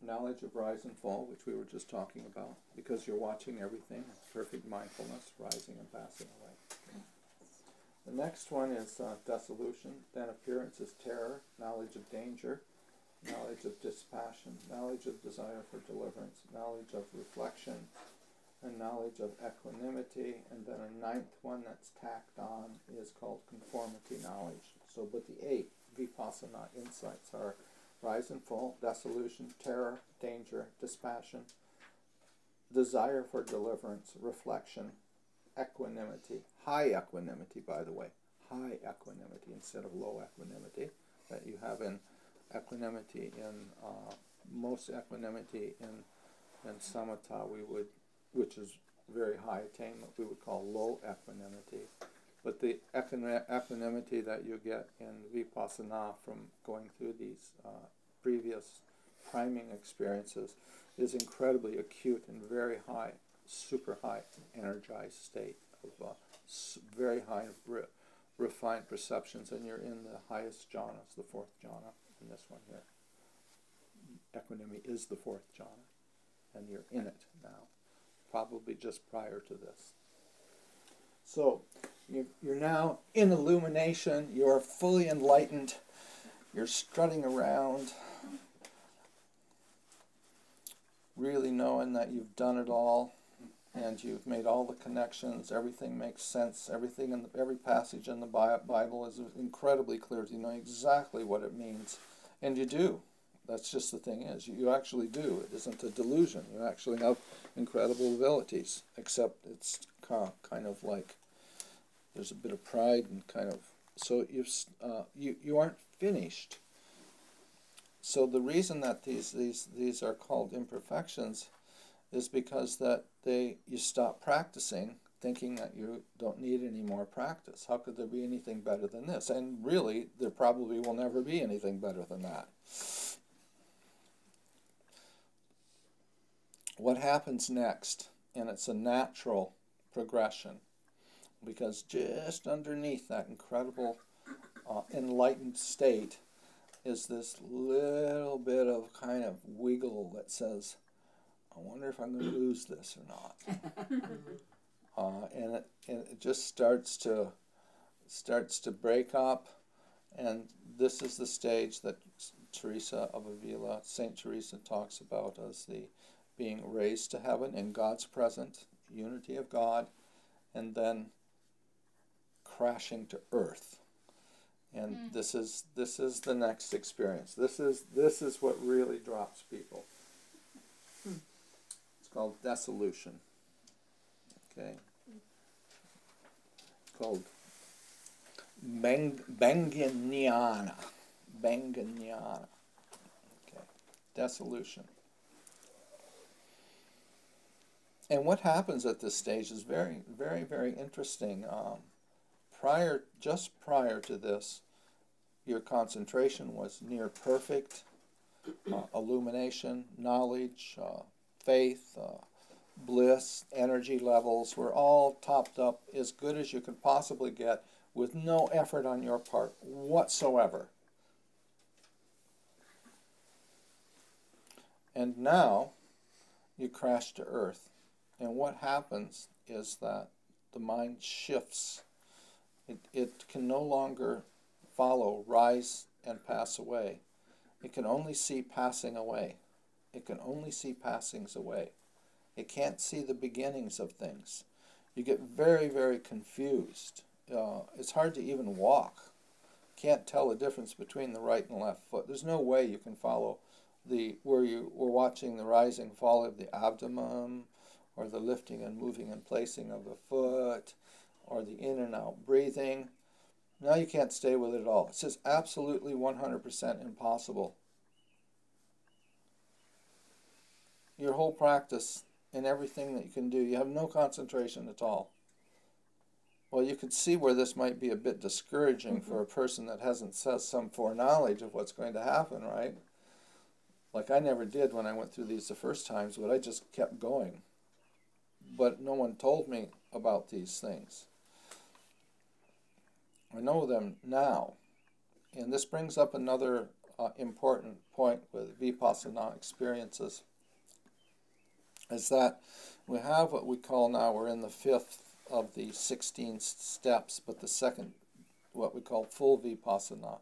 Knowledge of rise and fall, which we were just talking about, because you're watching everything. It's perfect mindfulness, rising and passing away. The next one is dissolution. Then appearance is terror, knowledge of danger, knowledge of dispassion, knowledge of desire for deliverance, knowledge of reflection, and knowledge of equanimity. And then a 9th one that's tacked on is called conformity knowledge. So, but the 8 vipassana insights are rise and fall, dissolution, terror, danger, dispassion, desire for deliverance, reflection, equanimity, high equanimity, by the way, high equanimity instead of low equanimity that you have in equanimity in most equanimity in samatha which is very high attainment, we would call low equanimity. But the equanimity that you get in vipassana from going through these previous priming experiences is incredibly acute and very high, super high energized state of very high refined perceptions, and you're in the highest jhanas, the 4th jhana in this one here. Equanimity is the 4th jhana, and you're in it now, probably just prior to this. So you're now in illumination, you're fully enlightened, you're strutting around, really knowing that you've done it all, and you've made all the connections, everything makes sense, everything in every passage in the Bible is incredibly clear. You know exactly what it means, and you do. That's just the thing is, you actually do. It isn't a delusion. You actually have incredible abilities, except it's kind of like there's a bit of pride and kind of, so you aren't finished. So the reason that these are called imperfections is because that you stop practicing, thinking that you don't need any more practice. How could there be anything better than this? And really, there probably will never be anything better than that. What happens next? And it's a natural progression, because just underneath that incredible enlightened state is this little bit of kind of wiggle that says, I wonder if I'm going to lose this or not. And it just starts to break up, and this is the stage that Teresa of Avila, Saint Teresa, talks about as the being raised to heaven in God's presence, unity of God, and then crashing to earth. And this is the next experience. This is what really drops people. It's called dissolution. Okay. It's called Banganyana. Banganyana. Okay. Dissolution. And what happens at this stage is very, very, very interesting. Just prior to this, your concentration was near perfect. Illumination, knowledge, faith, bliss, energy levels were all topped up as good as you could possibly get with no effort on your part whatsoever. And now you crash to earth. And what happens is that the mind shifts. It can no longer follow rise and pass away. It can only see passing away. It can only see passings away. It can't see the beginnings of things. You get very, very confused. It's hard to even walk. Can't tell the difference between the right and left foot. There's no way you can follow where you were watching the rising fall of the abdomen, or the lifting and moving and placing of the foot, or the in and out breathing. Now you can't stay with it at all. It's just absolutely 100% impossible. your whole practice and everything that you can do, you have no concentration at all. Well, you could see where this might be a bit discouraging for a person that hasn't some foreknowledge of what's going to happen, right? Like I never did when I went through these the first times, but I just kept going. But no one told me about these things. I know them now. And this brings up another important point with Vipassana experiences, is that we have what we call now, we're in the 5th of the 16 steps, but the second, what we call full Vipassana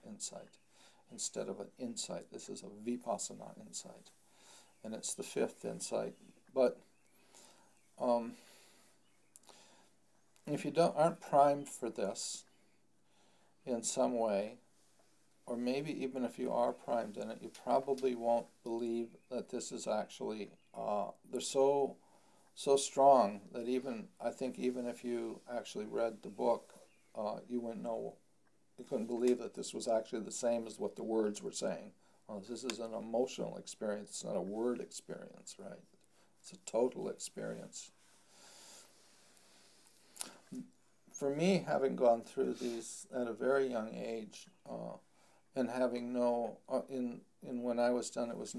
insight. Instead of an insight, this is a Vipassana insight. And it's the 5th insight. But if you aren't primed for this in some way, or maybe even if you are primed in it, you probably won't believe that this is actually, they're so strong that I think even if you actually read the book, you wouldn't know, you couldn't believe that this was actually the same as what the words were saying. Well, this is an emotional experience, it's not a word experience, right? It's a total experience. For me, having gone through these at a very young age, and having no, when I was done, there was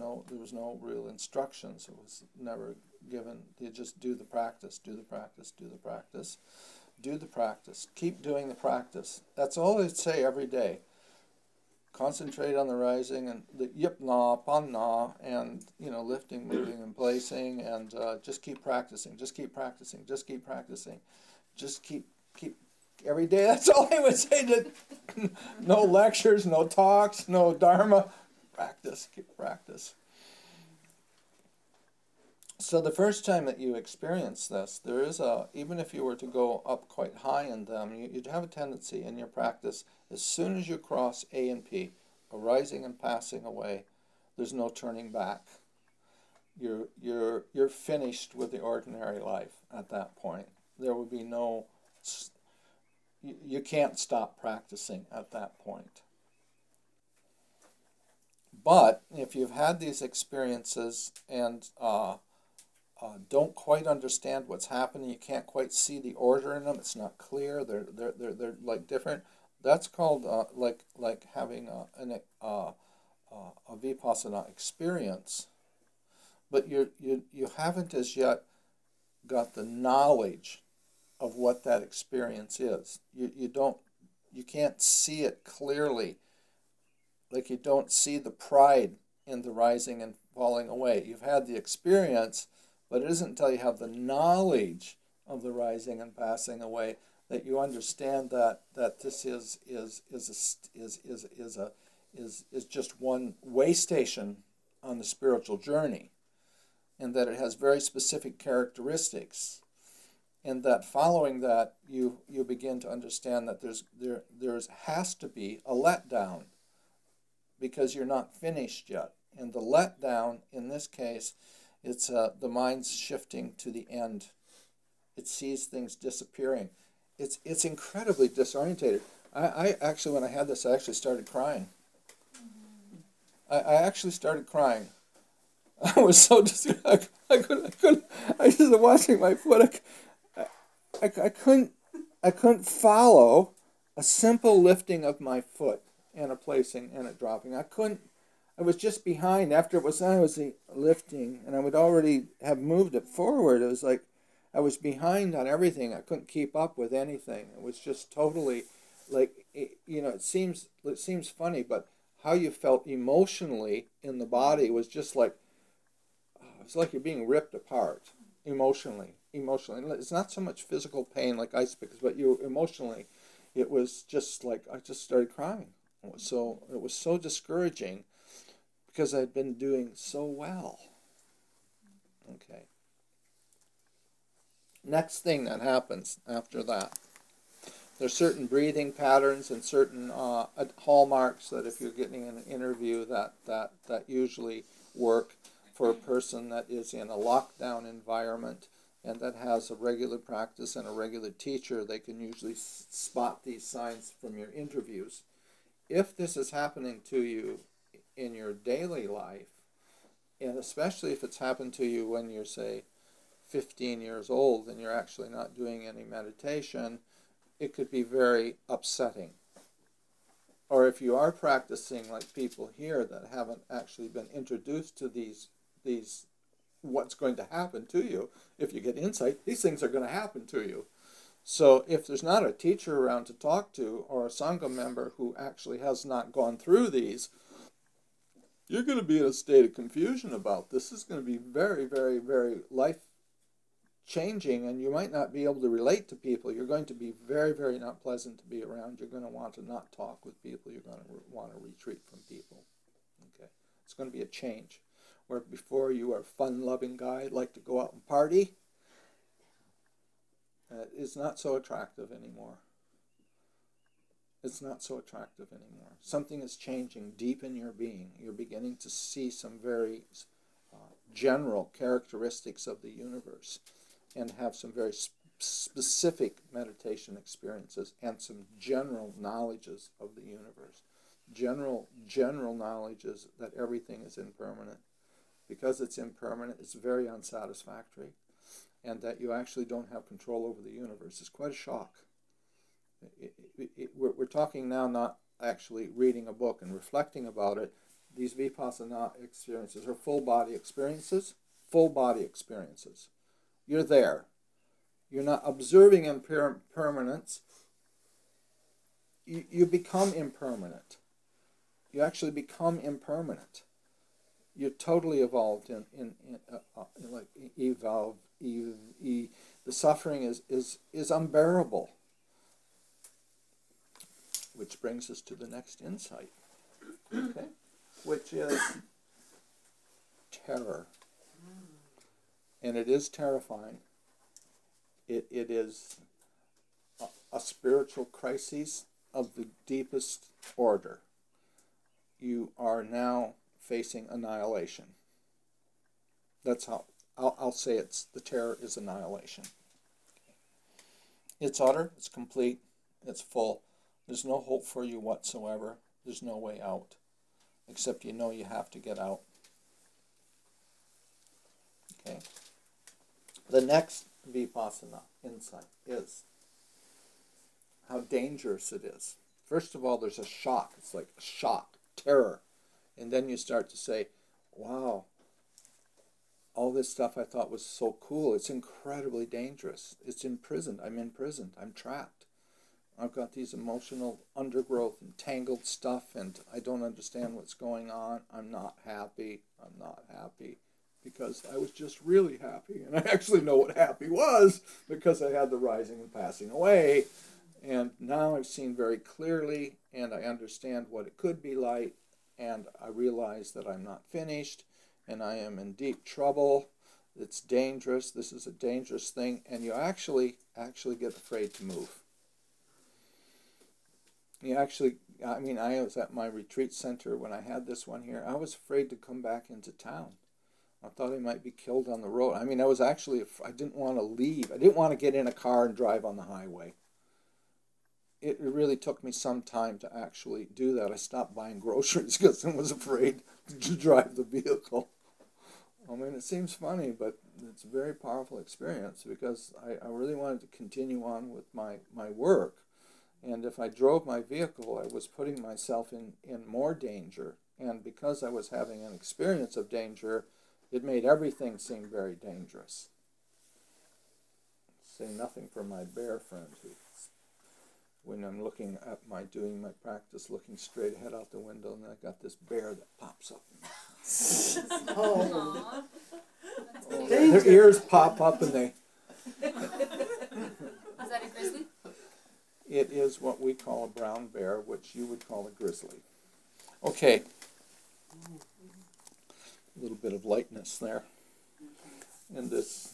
no real instructions. It was never given. You just do the practice, do the practice, do the practice, do the practice. Keep doing the practice. That's all I'd say every day. Concentrate on the rising and the yip na, pan na, and lifting, moving, and placing, and just keep practicing. Just keep practicing. Just keep practicing. Just keep every day. That's all I would say. No lectures, no talks, no dharma. Practice, keep practice. So the first time that you experience this, there is even if you were to go up quite high in them, you'd have a tendency in your practice, as soon as you cross A and P, arising and passing away, there's no turning back. You're finished with the ordinary life at that point. There would be no, you can't stop practicing at that point. But if you've had these experiences and don't quite understand what's happening, you can't quite see the order in them, it's not clear, they're like different, that's called like having a Vipassana experience, but you haven't as yet got the knowledge of what that experience is. You can't see it clearly, like you don't see the pride in the rising and falling away. You've had the experience, but it isn't until you have the knowledge of the rising and passing away that you understand that this is just one way station on the spiritual journey, and that it has very specific characteristics, and that following that you begin to understand that there has to be a letdown, because you're not finished yet. And the letdown in this case, it's the mind's shifting to the end. It sees things disappearing. It's incredibly disorientated. I actually, when I had this, I actually started crying. I actually started crying. I was so I couldn't. I was just watching my foot. I couldn't follow a simple lifting of my foot and a placing and a dropping. I was just behind. After it was done, I was lifting, and I would already have moved it forward. It was like I was behind on everything. I couldn't keep up with anything. It was just totally, like, it seems funny, but how you felt emotionally in the body was just like, it's like you're being ripped apart emotionally. It's not so much physical pain like ice picks, but you emotionally, it was just like I just started crying. It was so discouraging because I'd been doing so well. Okay. Next thing that happens after that, there's certain breathing patterns and certain hallmarks that if you're getting an interview that usually work for a person that is in a lockdown environment and that has a regular practice and a regular teacher. They can usually spot these signs from your interviews. If this is happening to you in your daily life, And especially if it's happened to you when you're, say, 15 years old and you're actually not doing any meditation, it could be very upsetting. Or if you are practicing like people here that haven't actually been introduced to these what's going to happen to you, if you get insight, these things are going to happen to you. So if there's not a teacher around to talk to, or a Sangha member who actually has not gone through these, you're going to be in a state of confusion about this. This is going to be very, very, very life-changing, and you might not be able to relate to people. You're going to be very, very not pleasant to be around. You're going to want to not talk with people. You're going to want to retreat from people. Okay, it's going to be a change. Where before you are a fun-loving guy, like to go out and party, it's not so attractive anymore. It's not so attractive anymore. Something is changing deep in your being. You're beginning to see some very general characteristics of the universe and have some very specific meditation experiences and some general knowledges of the universe. General knowledges that everything is impermanent. Because it's impermanent, it's very unsatisfactory. And that you actually don't have control over the universe is quite a shock. We're talking now not actually reading a book and reflecting about it. These vipassana experiences are full body experiences. Full body experiences. You're there. You're not observing impermanence. You become impermanent. You actually become impermanent. You're totally evolved the suffering is unbearable. Which brings us to the next insight, okay? Which is terror. And it is terrifying. It is a spiritual crisis of the deepest order. You are now facing annihilation. That's how I'll say the terror is annihilation. It's utter, it's complete, it's full. There's no hope for you whatsoever. There's no way out, except you know you have to get out. Okay. The next vipassana insight is how dangerous it is. First of all, there's a shock. It's like a shock, terror. And then you start to say, wow, all this stuff I thought was so cool, it's incredibly dangerous. It's imprisoned. I'm imprisoned. I'm trapped. I've got these emotional undergrowth and tangled stuff, and I don't understand what's going on. I'm not happy. I'm not happy because I was just really happy. And I actually know what happy was because I had the rising and passing away. And now I've seen very clearly, and I understand what it could be like, and I realize that I'm not finished, and I am in deep trouble. It's dangerous. This is a dangerous thing, and you actually get afraid to move. You actually, I mean, I was at my retreat center when I had this one here. I was afraid to come back into town. I thought I might be killed on the road. I mean, I was actually, I didn't want to leave. I didn't want to get in a car and drive on the highway. It really took me some time to actually do that. I stopped buying groceries because I was afraid to drive the vehicle. I mean, it seems funny, but it's a very powerful experience because I really wanted to continue on with my work. And if I drove my vehicle, I was putting myself in more danger. And because I was having an experience of danger, it made everything seem very dangerous. Say nothing for my bear friend who, when I'm looking at doing my practice, looking straight ahead out the window, and I got this bear that pops up.
Oh.
Their ears pop up and they...
Is that a grizzly?
It is what we call a brown bear, which you would call a grizzly. Okay. A little bit of lightness there in this.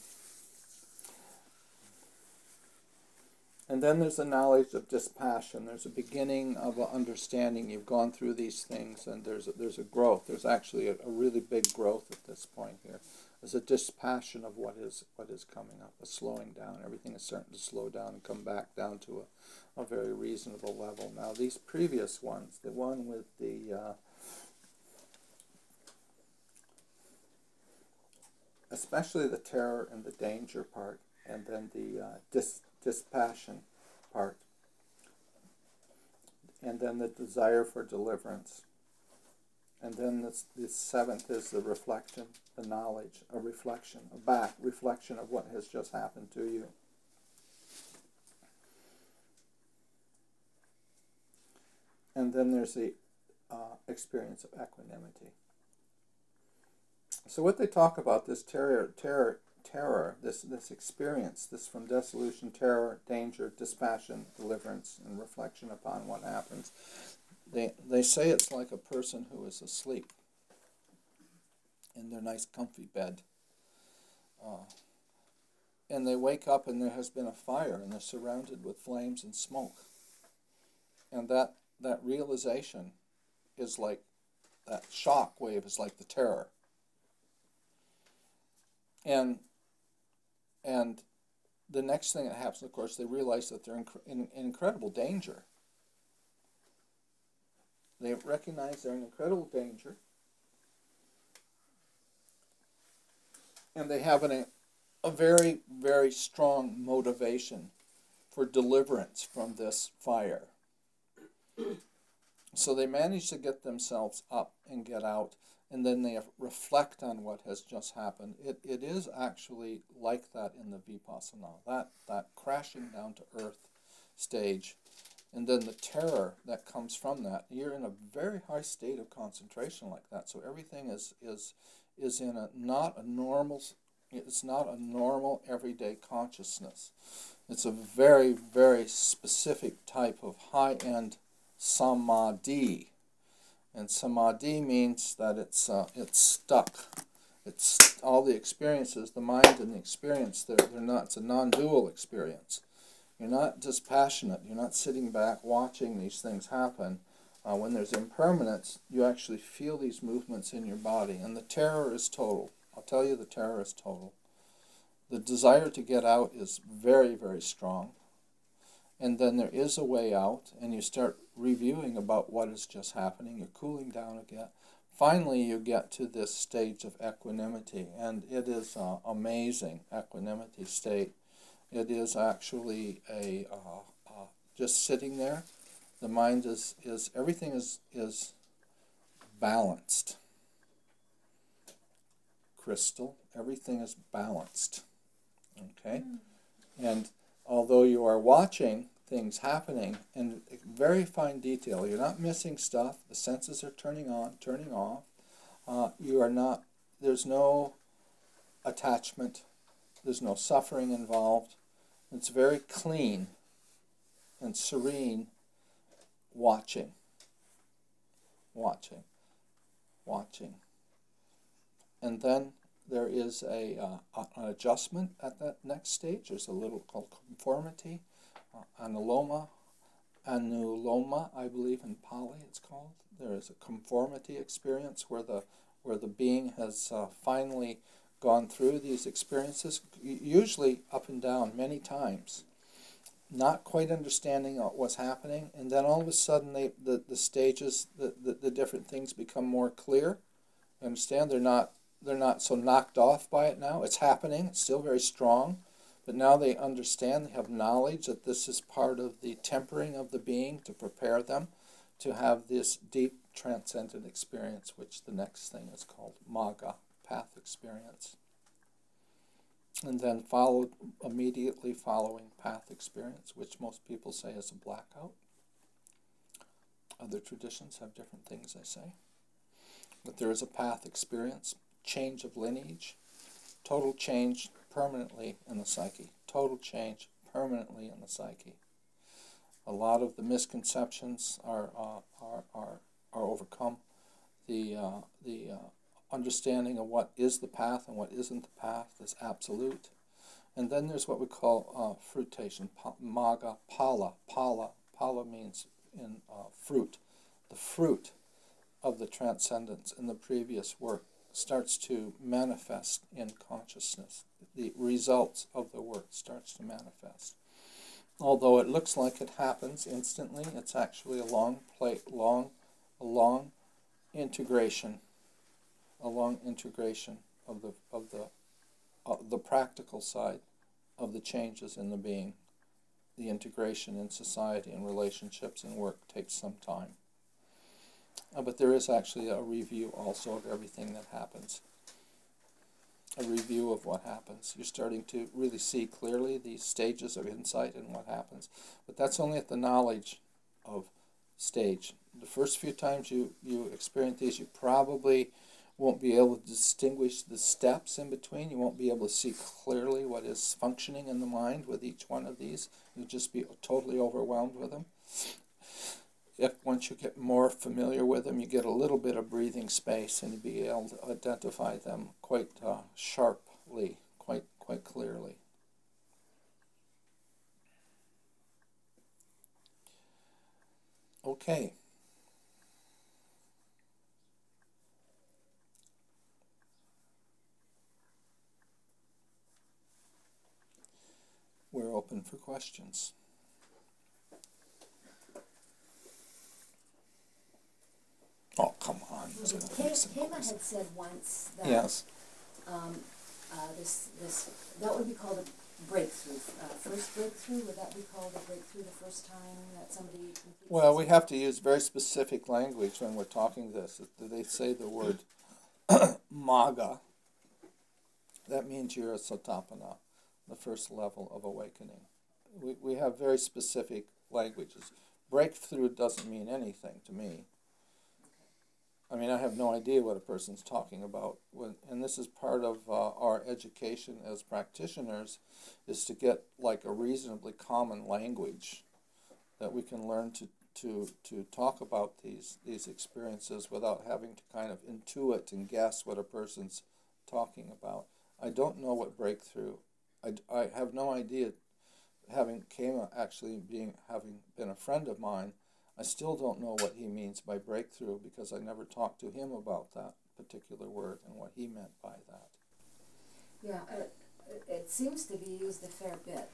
And then there's a knowledge of dispassion. There's a beginning of an understanding. You've gone through these things, and there's a growth. There's actually a really big growth at this point here. There's a dispassion of what is coming up, a slowing down. Everything is starting to slow down and come back down to a very reasonable level. Now, these previous ones, the one with the especially the terror and the danger part, and then the dispassion part, and then the desire for deliverance. And then the seventh is the reflection, the knowledge, a reflection, reflection of what has just happened to you. And then there's the experience of equanimity. So what they talk about, this terror, this experience, this from dissolution, terror, danger, dispassion, deliverance, and reflection upon what happens. They say it's like a person who is asleep in their nice comfy bed. And they wake up and there has been a fire and they're surrounded with flames and smoke. And that realization is like, that shock wave is like the terror. And the next thing that happens, of course, they realize that they're in incredible danger. They recognize they're in incredible danger. And they have a very, very strong motivation for deliverance from this fire. So they manage to get themselves up and get out, and then they reflect on what has just happened. It is actually like that in the Vipassana, that crashing down to earth stage. And then the terror that comes from that, you're in a very high state of concentration like that. So everything is in not a normal everyday consciousness. It's a very, very specific type of high-end samadhi. And samadhi means that it's stuck. It's all the experiences, the mind and the experience, they're not, it's a non-dual experience. You're not dispassionate. You're not sitting back watching these things happen. When there's impermanence, you actually feel these movements in your body. And the terror is total. I'll tell you, the terror is total. The desire to get out is very, very strong. And then there is a way out, and you start reviewing about what is just happening. You're cooling down again. Finally, you get to this stage of equanimity, and it is an amazing equanimity state. It is actually just sitting there. The mind is everything is balanced. Crystal, everything is balanced. Okay? And although you are watching things happening in very fine detail, you're not missing stuff. The senses are turning on, turning off. You are not, there's no attachment. There's no suffering involved. It's very clean and serene watching. And then there is an adjustment at that next stage. There's a little called conformity, anuloma, I believe in Pali it's called. There is a conformity experience where the being has finally gone through these experiences, usually up and down many times, not quite understanding what's happening, and then all of a sudden the stages, the different things become more clear. You understand? They're not so knocked off by it now. It's happening. It's still very strong, but now they understand. They have knowledge that this is part of the tempering of the being to prepare them to have this deep transcendent experience, which the next thing is called Magga, path experience. And then immediately following path experience, which most people say is a blackout. Other traditions have different things they say. But there is a path experience, change of lineage, total change permanently in the psyche. Total change permanently in the psyche. A lot of the misconceptions are overcome. The understanding of what is the path and what isn't the path is absolute. And then there's what we call fruitation, Magga, Pala. Pala means in fruit. The fruit of the transcendence in the previous work starts to manifest in consciousness. The results of the work starts to manifest. Although it looks like it happens instantly, it's actually a long integration of the the practical side of the changes in the being. The integration in society and relationships and work takes some time. But there is actually a review also of everything that happens. A review of what happens. You're starting to really see clearly these stages of insight and what happens. But that's only at the knowledge of stage. The first few times you experience these, you probably won't be able to distinguish the steps in between. You won't be able to see clearly what is functioning in the mind with each one of these. You'll just be totally overwhelmed with them. If once you get more familiar with them, you get a little bit of breathing space and you'll be able to identify them quite sharply, quite clearly. Okay. We're open for questions. Oh, come on.
Kema had said once that
Yes.
That would be called a breakthrough. First breakthrough, would that be called a breakthrough the first time that somebody completes?
Well, we have to use very specific language when we're talking this. They say the word maga. That means you're a satapana, the first level of awakening. We have very specific languages. Breakthrough doesn't mean anything to me. I mean, I have no idea what a person's talking about. And this is part of our education as practitioners, is to get like a reasonably common language that we can learn to talk about these experiences without having to kind of intuit and guess what a person's talking about. I don't know what breakthrough. I have no idea. Having Kema actually having been a friend of mine, I still don't know what he means by breakthrough because I never talked to him about that particular word and what he meant by that.
Yeah, it seems to be used a fair bit,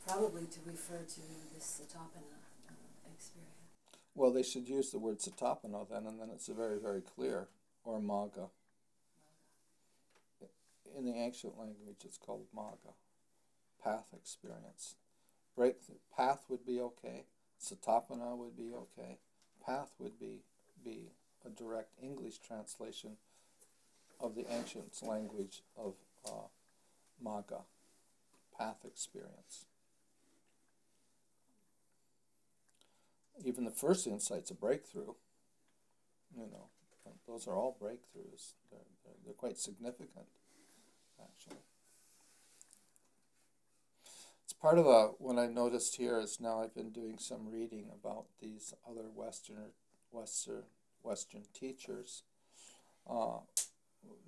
probably to refer to this satapana experience.
Well, they should use the word satapana then, and then it's very, very clear, or maga. In the ancient language, it's called maga, path experience. Breakthrough, path would be okay. Satapana would be okay. Path would be a direct English translation of the ancient language of maga, path experience. Even the first insight's a breakthrough. You know, those are all breakthroughs. They're quite significant, actually. Part of what I noticed here is now I've been doing some reading about these other Western teachers.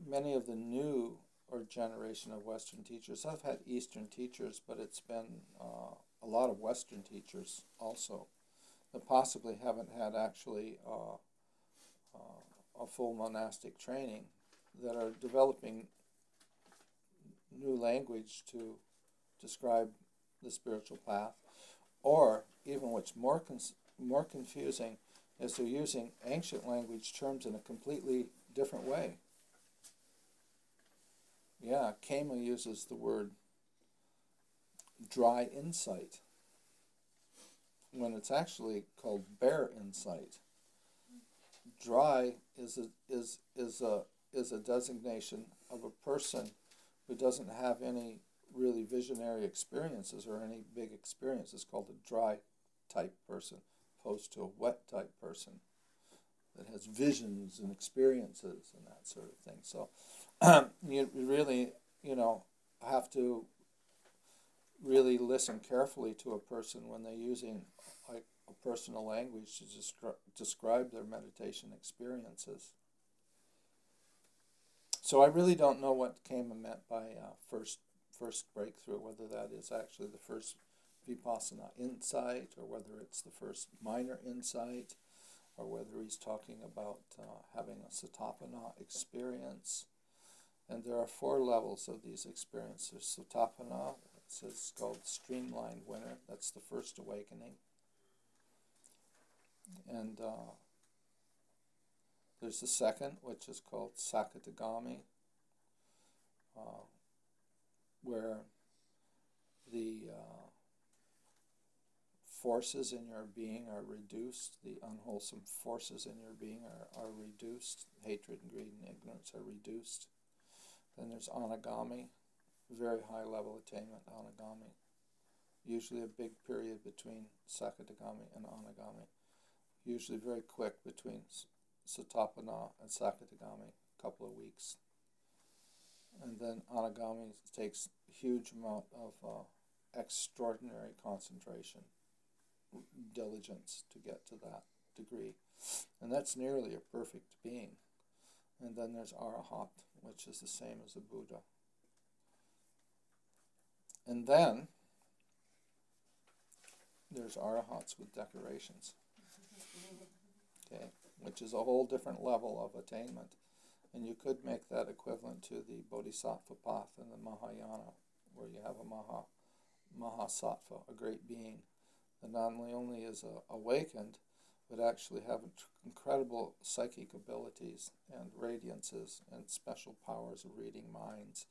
Many of the new or generation of Western teachers, I've had Eastern teachers, but it's been a lot of Western teachers also that possibly haven't had actually a full monastic training, that are developing new language to describe the spiritual path, or even what's more confusing is they're using ancient language terms in a completely different way. Yeah, Kema uses the word dry insight when it's actually called bare insight. Dry is a designation of a person who doesn't have any really visionary experiences or any big experience. Is called a dry type person, opposed to a wet type person that has visions and experiences and that sort of thing. So you really, have to really listen carefully to a person when they're using like a personal language to describe their meditation experiences. So I really don't know what Kema meant by first breakthrough, whether that is actually the first vipassana insight, or whether it's the first minor insight, or whether he's talking about having a satapana experience. And there are 4 levels of these experiences. Satapana, it's called streamlined winner. That's the first awakening. And there's the second, which is called Sakatagami. where the forces in your being are reduced, the unwholesome forces in your being are reduced, hatred and greed and ignorance are reduced. Then there's anagami, very high level attainment, anagami. Usually a big period between sakadagami and anagami. Usually very quick between satapana and sakadagami, a couple of weeks. And then anagami takes a huge amount of extraordinary concentration, diligence to get to that degree. And that's nearly a perfect being. And then there's arahat, which is the same as the Buddha. And then there's arahats with decorations, okay, which is a whole different level of attainment. And you could make that equivalent to the bodhisattva path in the Mahayana, where you have a mahasattva, a great being, that not only is awakened, but actually have incredible psychic abilities and radiances and special powers of reading minds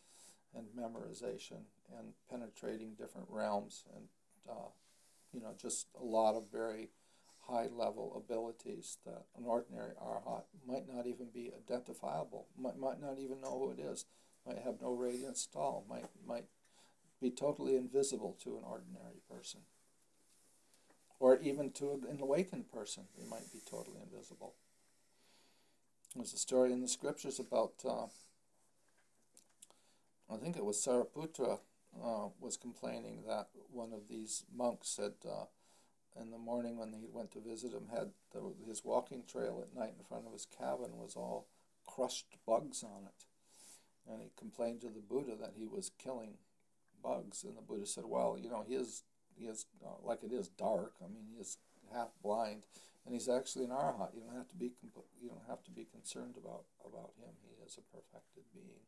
and memorization and penetrating different realms and just a lot of very high-level abilities that an ordinary arahat might not even be identifiable, might not even know who it is, might have no radiance at all, might be totally invisible to an ordinary person. Or even to an awakened person, they might be totally invisible. There's a story in the scriptures about, I think it was Sariputra was complaining that one of these monks said in the morning when he went to visit him, had his walking trail at night in front of his cabin was all crushed bugs on it. And he complained to the Buddha that he was killing bugs. And the Buddha said, well, he is like it is dark. I mean, he is half blind, and he's actually an arahat. You don't have to be concerned about him. He is a perfected being.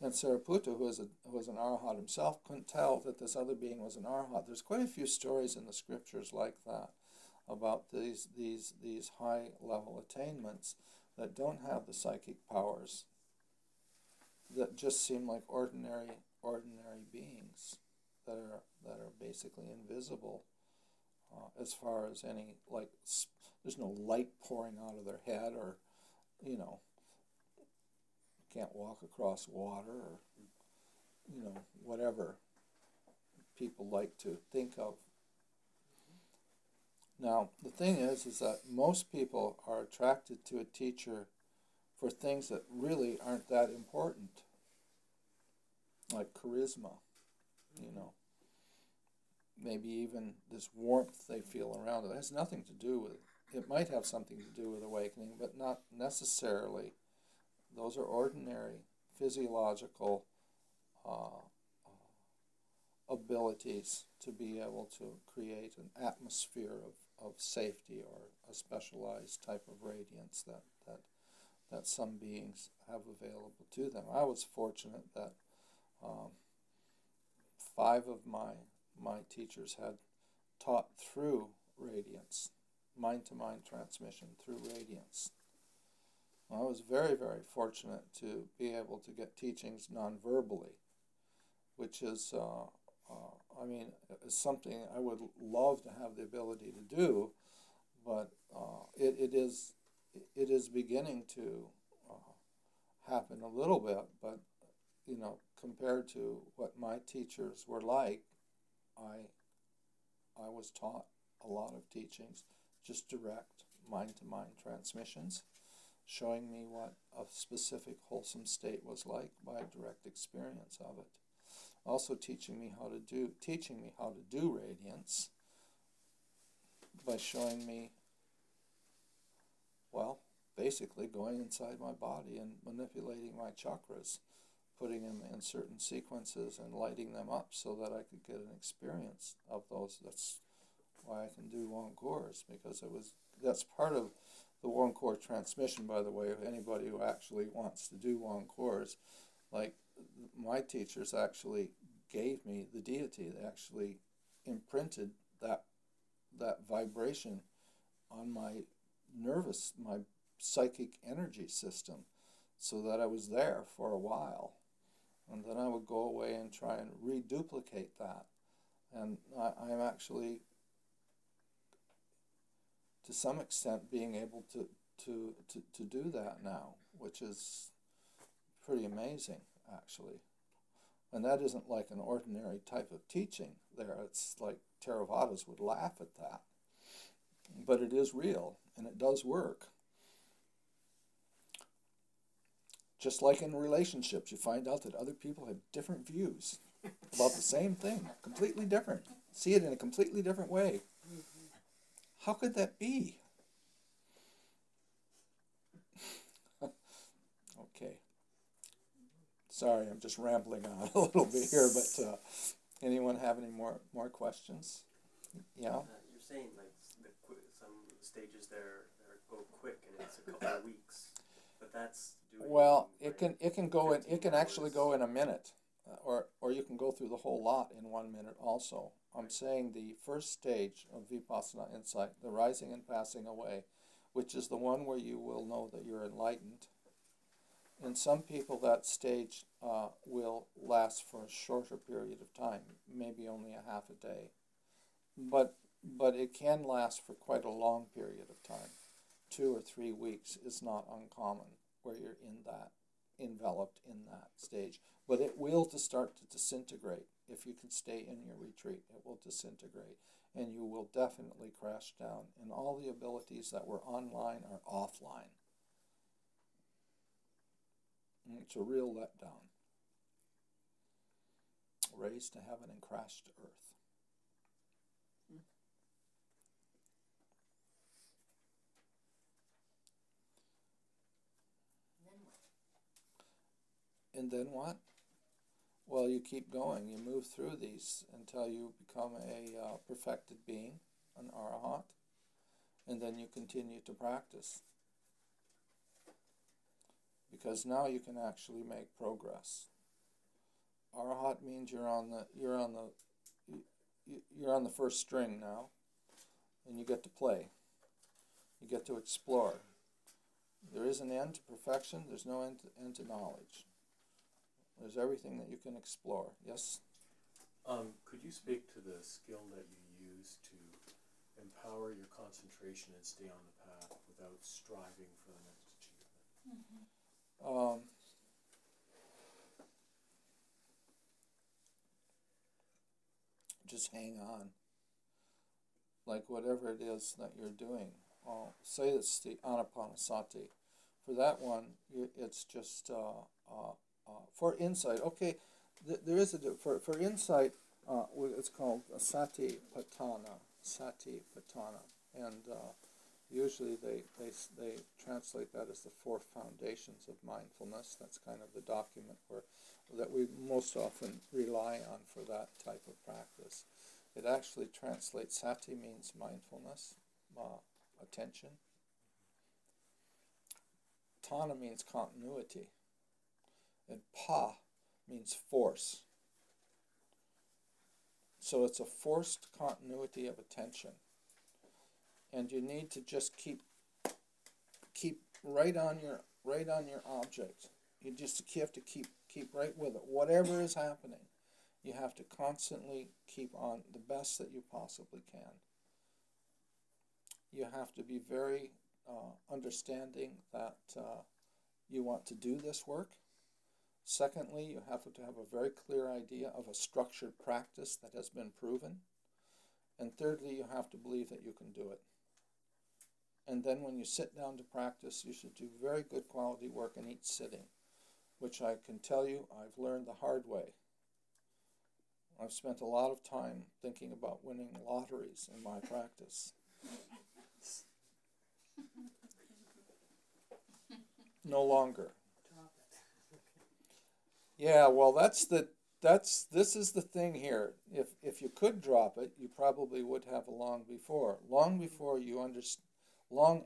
And Sariputra, who was an arahat himself, couldn't tell that this other being was an arahat. There's quite a few stories in the scriptures like that about these high level attainments that don't have the psychic powers, that just seem like ordinary beings that are basically invisible as far as any, like, there's no light pouring out of their head, or can't walk across water, or whatever people like to think of. Now the thing is that most people are attracted to a teacher for things that really aren't that important, like charisma, maybe even this warmth they feel around it. It has nothing to do with, it might have something to do with awakening, but not necessarily. Those are ordinary physiological abilities to be able to create an atmosphere of safety, or a specialized type of radiance that some beings have available to them. I was fortunate that 5 of my teachers had taught through radiance, mind-to-mind transmission through radiance. I was very, very fortunate to be able to get teachings non-verbally, which is, is something I would love to have the ability to do, but it is beginning to happen a little bit. But compared to what my teachers were like, I was taught a lot of teachings, just direct mind-to-mind transmissions, showing me what a specific wholesome state was like by a direct experience of it. Also teaching me how to do radiance by showing me, well, basically going inside my body and manipulating my chakras, putting them in certain sequences and lighting them up so that I could get an experience of those. That's why I can do Wong Course, because that's part of the Wong Course transmission, by the way, of anybody who actually wants to do Wong Course. Like, my teachers actually gave me the deity. They actually imprinted that vibration on my psychic energy system, so that I was there for a while. And then I would go away and try and reduplicate that. And I'm actually, to some extent, being able to do that now, which is pretty amazing, actually. And that isn't like an ordinary type of teaching there. It's like Theravadas would laugh at that. But it is real, and it does work. Just like in relationships, you find out that other people have different views about the same thing, completely different. See it in a completely different way. How could that be? Okay. Sorry, I'm just rambling on a little bit here, but anyone have any more questions? Yeah?
You're saying like some stages there go quick and it's a couple of weeks, but that's doing.
Well, it can go in. It can actually go in a minute, or you can go through the whole lot in 1 minute. Also, I'm saying the first stage of vipassana insight, the rising and passing away, which is the one where you will know that you're enlightened. In some people, that stage will last for a shorter period of time, maybe only a half a day, but it can last for quite a long period of time. 2 or 3 weeks is not uncommon where you're enveloped in that stage. But it will start to disintegrate. If you can stay in your retreat, it will disintegrate. And you will definitely crash down. And all the abilities that were online are offline. And it's a real letdown. Raised to heaven and crashed to earth. And then what? Well, you keep going. You move through these until you become a perfected being, an arahat, and then you continue to practice. Because now you can actually make progress. Arahat means you're on the first string now, and you get to play. You get to explore. There is an end to perfection. There's no end to knowledge. There's everything that you can explore. Yes?
Could you speak to the skill that you use to empower your concentration and stay on the path without striving for the next achievement?
Mm-hmm.
Just hang on. Like whatever it is that you're doing. Say it's the anapanasati. For that one, it's just... for insight, okay, there is for insight. It's called sati patana, and usually they translate that as the 4 foundations of mindfulness. That's kind of the document that we most often rely on for that type of practice. It actually translates. Sati means mindfulness, attention. Tana means continuity. And pa means force. So it's a forced continuity of attention. And you need to just keep right on your object. You have to keep right with it. Whatever is happening, you have to constantly keep on the best that you possibly can. You have to be very understanding that you want to do this work. Secondly, you have to have a very clear idea of a structured practice that has been proven. And thirdly, you have to believe that you can do it. And then when you sit down to practice, you should do very good quality work in each sitting, which I can tell you I've learned the hard way. I've spent a lot of time thinking about winning lotteries in my practice. No longer. Yeah, well, this is the thing here. If you could drop it, you probably would have long before. Long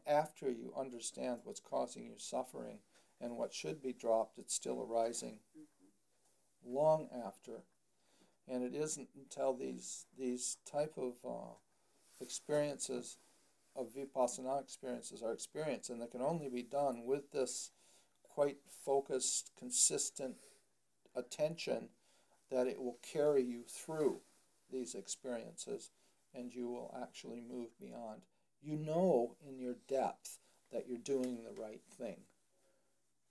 after you understand what's causing you suffering and what should be dropped, it's still arising. Long after. And it isn't until these type of experiences, of vipassana experiences, are experienced, and they can only be done with this quite focused, consistent attention that it will carry you through these experiences and you will actually move beyond. You know in your depth that you're doing the right thing.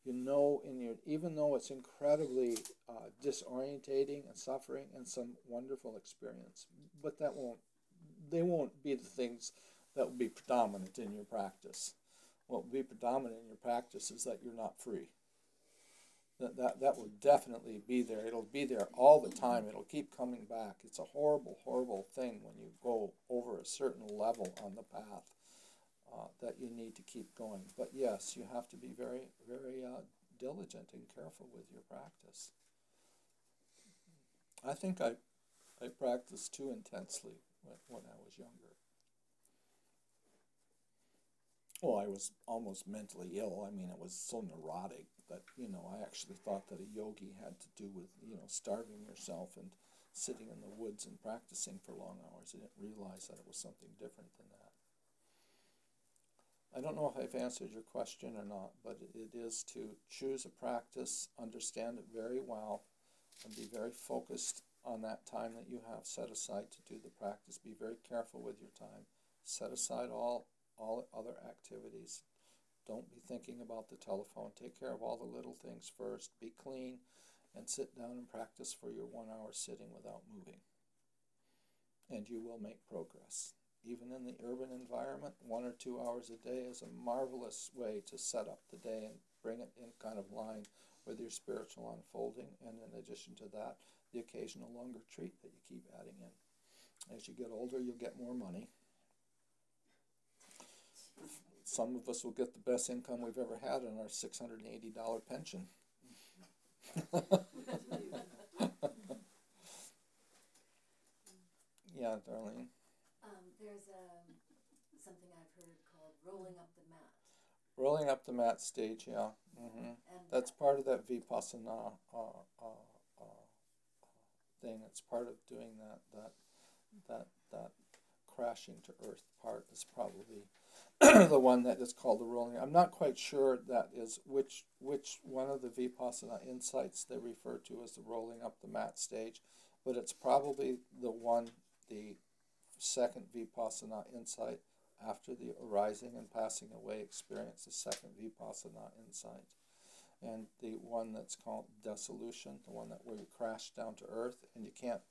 You know in your, even though it's incredibly disorientating and suffering and some wonderful experience, but they won't be the things that will be predominant in your practice. What will be predominant in your practice is that you're not free. That will definitely be there. It'll be there all the time. It'll keep coming back. It's a horrible, horrible thing when you go over a certain level on the path that you need to keep going. But yes, you have to be very, very diligent and careful with your practice. I think I practiced too intensely when I was younger. Well, I was almost mentally ill. I mean, it was so neurotic that, I actually thought that a yogi had to do with, starving yourself and sitting in the woods and practicing for long hours. I didn't realize that it was something different than that. I don't know if I've answered your question or not, but it is to choose a practice, understand it very well, and be very focused on that time that you have set aside to do the practice. Be very careful with your time. Set aside all other activities. Don't be thinking about the telephone. Take care of all the little things first. Be clean and sit down and practice for your 1 hour sitting without moving. And you will make progress. Even in the urban environment, 1 or 2 hours a day is a marvelous way to set up the day and bring it in kind of line with your spiritual unfolding. And in addition to that, the occasional longer treat that you keep adding in. As you get older, you'll get more money. Some of us will get the best income we've ever had on our $680 pension. Yeah, Darlene.
There's something I've heard called rolling up the mat.
Rolling up the mat stage, yeah. Mm-hmm. That's part of that Vipassana thing. It's part of doing that crashing to earth part is probably the one that is called the rolling. I'm not quite sure that is which one of the Vipassana insights they refer to as the rolling up the mat stage, but it's probably the second Vipassana insight after the arising and passing away experience, the second Vipassana insight. And the one that's called dissolution, the one where you crash down to earth and you can't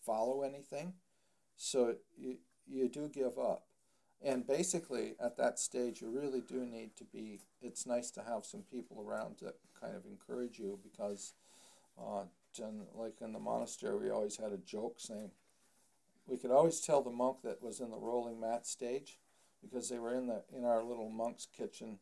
follow anything. So you do give up. And basically, at that stage, you really do need to be, it's nice to have some people around that kind of encourage you because, like in the monastery, we always had a joke saying, we could always tell the monk that was in the rolling mat stage because they were in our little monk's kitchen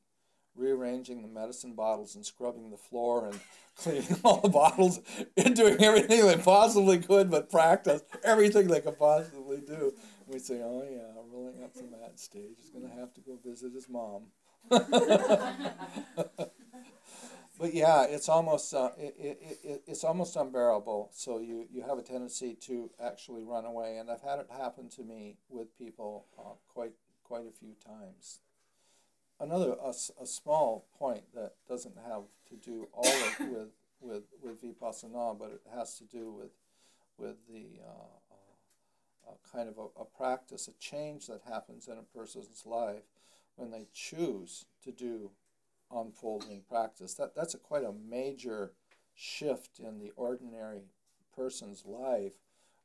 rearranging the medicine bottles and scrubbing the floor and cleaning all the bottles and doing everything they possibly could but practice everything they could possibly do. We say, oh yeah, rolling up the mat stage. He's going to have to go visit his mom. But yeah, it's almost unbearable. So you have a tendency to actually run away, and I've had it happen to me with people quite a few times. A small point that doesn't have to do all of with Vipassana, but it has to do with the kind of a practice, a change that happens in a person's life when they choose to do unfolding practice. That's quite a major shift in the ordinary person's life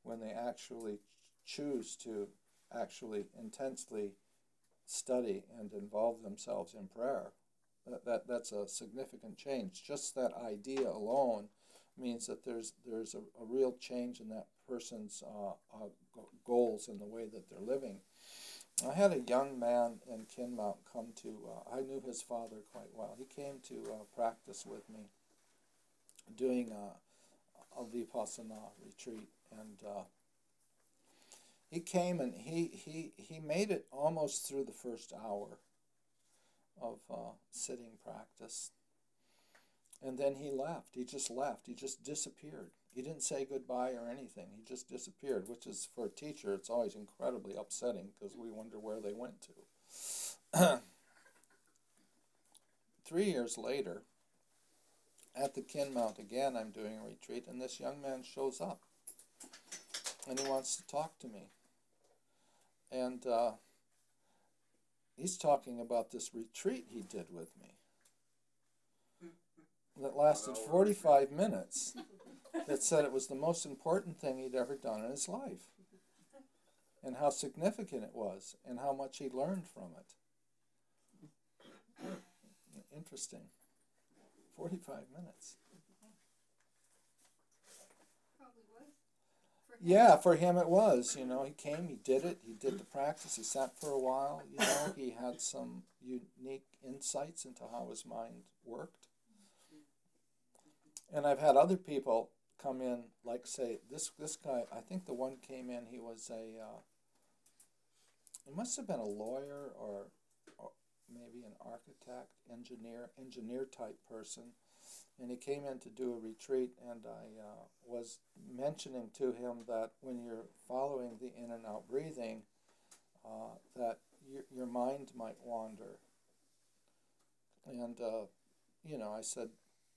when they actually choose to actually intensely study and involve themselves in prayer. That's a significant change. Just that idea alone means that there's a real change in that person's goals and the way that they're living. I had a young man in Kinmount come to, I knew his father quite well. He came to practice with me doing a Vipassana retreat, and he came and he made it almost through the first hour of sitting practice. And then he left. He just left. He just disappeared. He didn't say goodbye or anything. He just disappeared, which is, for a teacher, it's always incredibly upsetting because we wonder where they went to. 3 years later, at the Kinmount again, I'm doing a retreat, and this young man shows up, and he wants to talk to me. And he's talking about this retreat he did with me that lasted 45 minutes, that said it was the most important thing he'd ever done in his life, and how significant it was, and how much he learned from it. Interesting. 45 minutes.
Probably was.
Yeah, for him it was. You know, he came, he did it, he did the practice, he sat for a while, you know, he had some unique insights into how his mind worked. And I've had other people come in, like say, this guy, I think the one came in, he was he must have been a lawyer or maybe an architect, engineer type person. And he came in to do a retreat, and I was mentioning to him that when you're following the in and out breathing, that your mind might wander. And, you know, I said,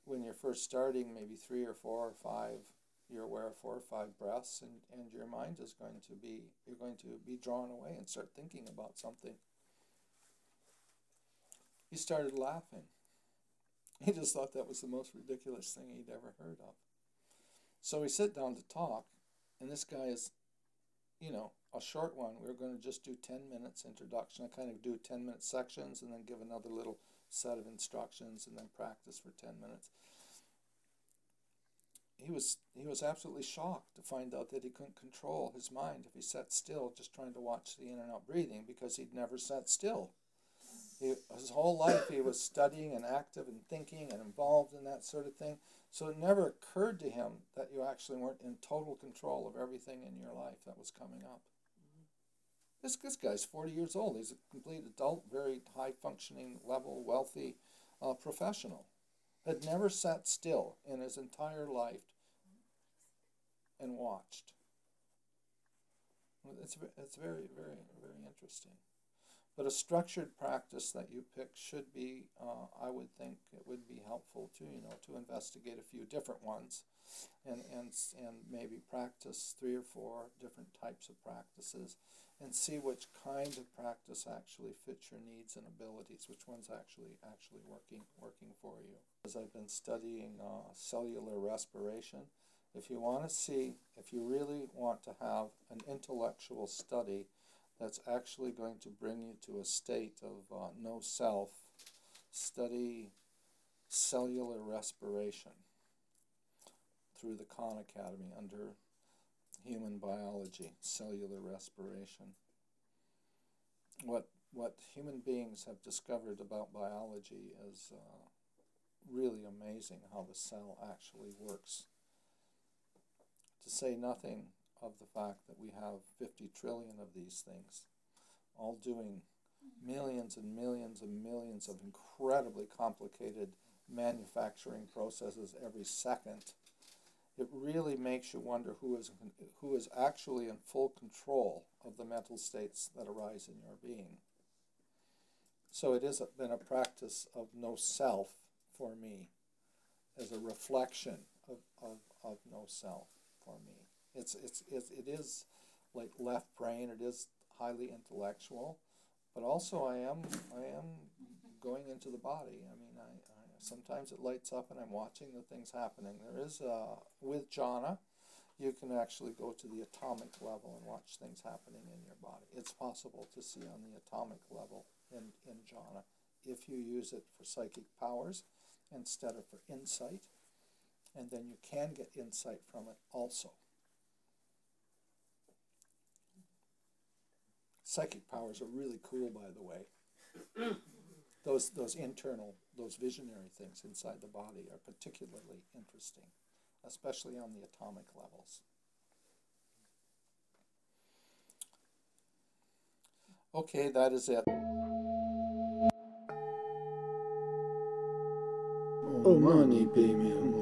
when you're first starting, maybe 3 or 4 or 5, you're aware of 4 or 5 breaths, and your mind is going to be, you're going to be drawn away and start thinking about something. He started laughing. He just thought that was the most ridiculous thing he'd ever heard of. So we sit down to talk, and this guy is, you know, a short one. We're going to just do 10 minutes introduction. I kind of do 10-minute sections and then give another little set of instructions and then practice for 10 minutes. He was absolutely shocked to find out that he couldn't control his mind if he sat still just trying to watch the in and out breathing, because he'd never sat still. His whole life he was studying and active and thinking and involved in that sort of thing. So it never occurred to him that you actually weren't in total control of everything in your life that was coming up. This guy's 40 years old. He's a complete adult, very high-functioning level, wealthy professional. Had never sat still in his entire life and watched. It's very, very, very interesting. But a structured practice that you pick should be, I would think it would be helpful to, you know, to investigate a few different ones and maybe practice 3 or 4 different types of practices and see which kind of practice actually fits your needs and abilities, which one's actually working for you. As I've been studying cellular respiration, if you want to see, if you really want to have an intellectual study that's actually going to bring you to a state of no self, study cellular respiration through the Khan Academy under human biology, cellular respiration. What human beings have discovered about biology is really amazing, how the cell actually works. To say nothing of the fact that we have 50 trillion of these things, all doing millions and millions and millions of incredibly complicated manufacturing processes every second. It really makes you wonder who is actually in full control of the mental states that arise in your being. So it has been a practice of no self for me, as a reflection of no self for me. It is like left brain. It is highly intellectual, but also I am going into the body. I mean, I sometimes it lights up and I'm watching the things happening. There is with jhana, you can actually go to the atomic level and watch things happening in your body. It's possible to see on the atomic level in jhana if you use it for psychic powers instead of for insight, and then you can get insight from it also. Psychic powers are really cool, by the way. Those internal, those visionary things inside the body are particularly interesting, especially on the atomic levels. Okay, that is it.
Oh, money, baby.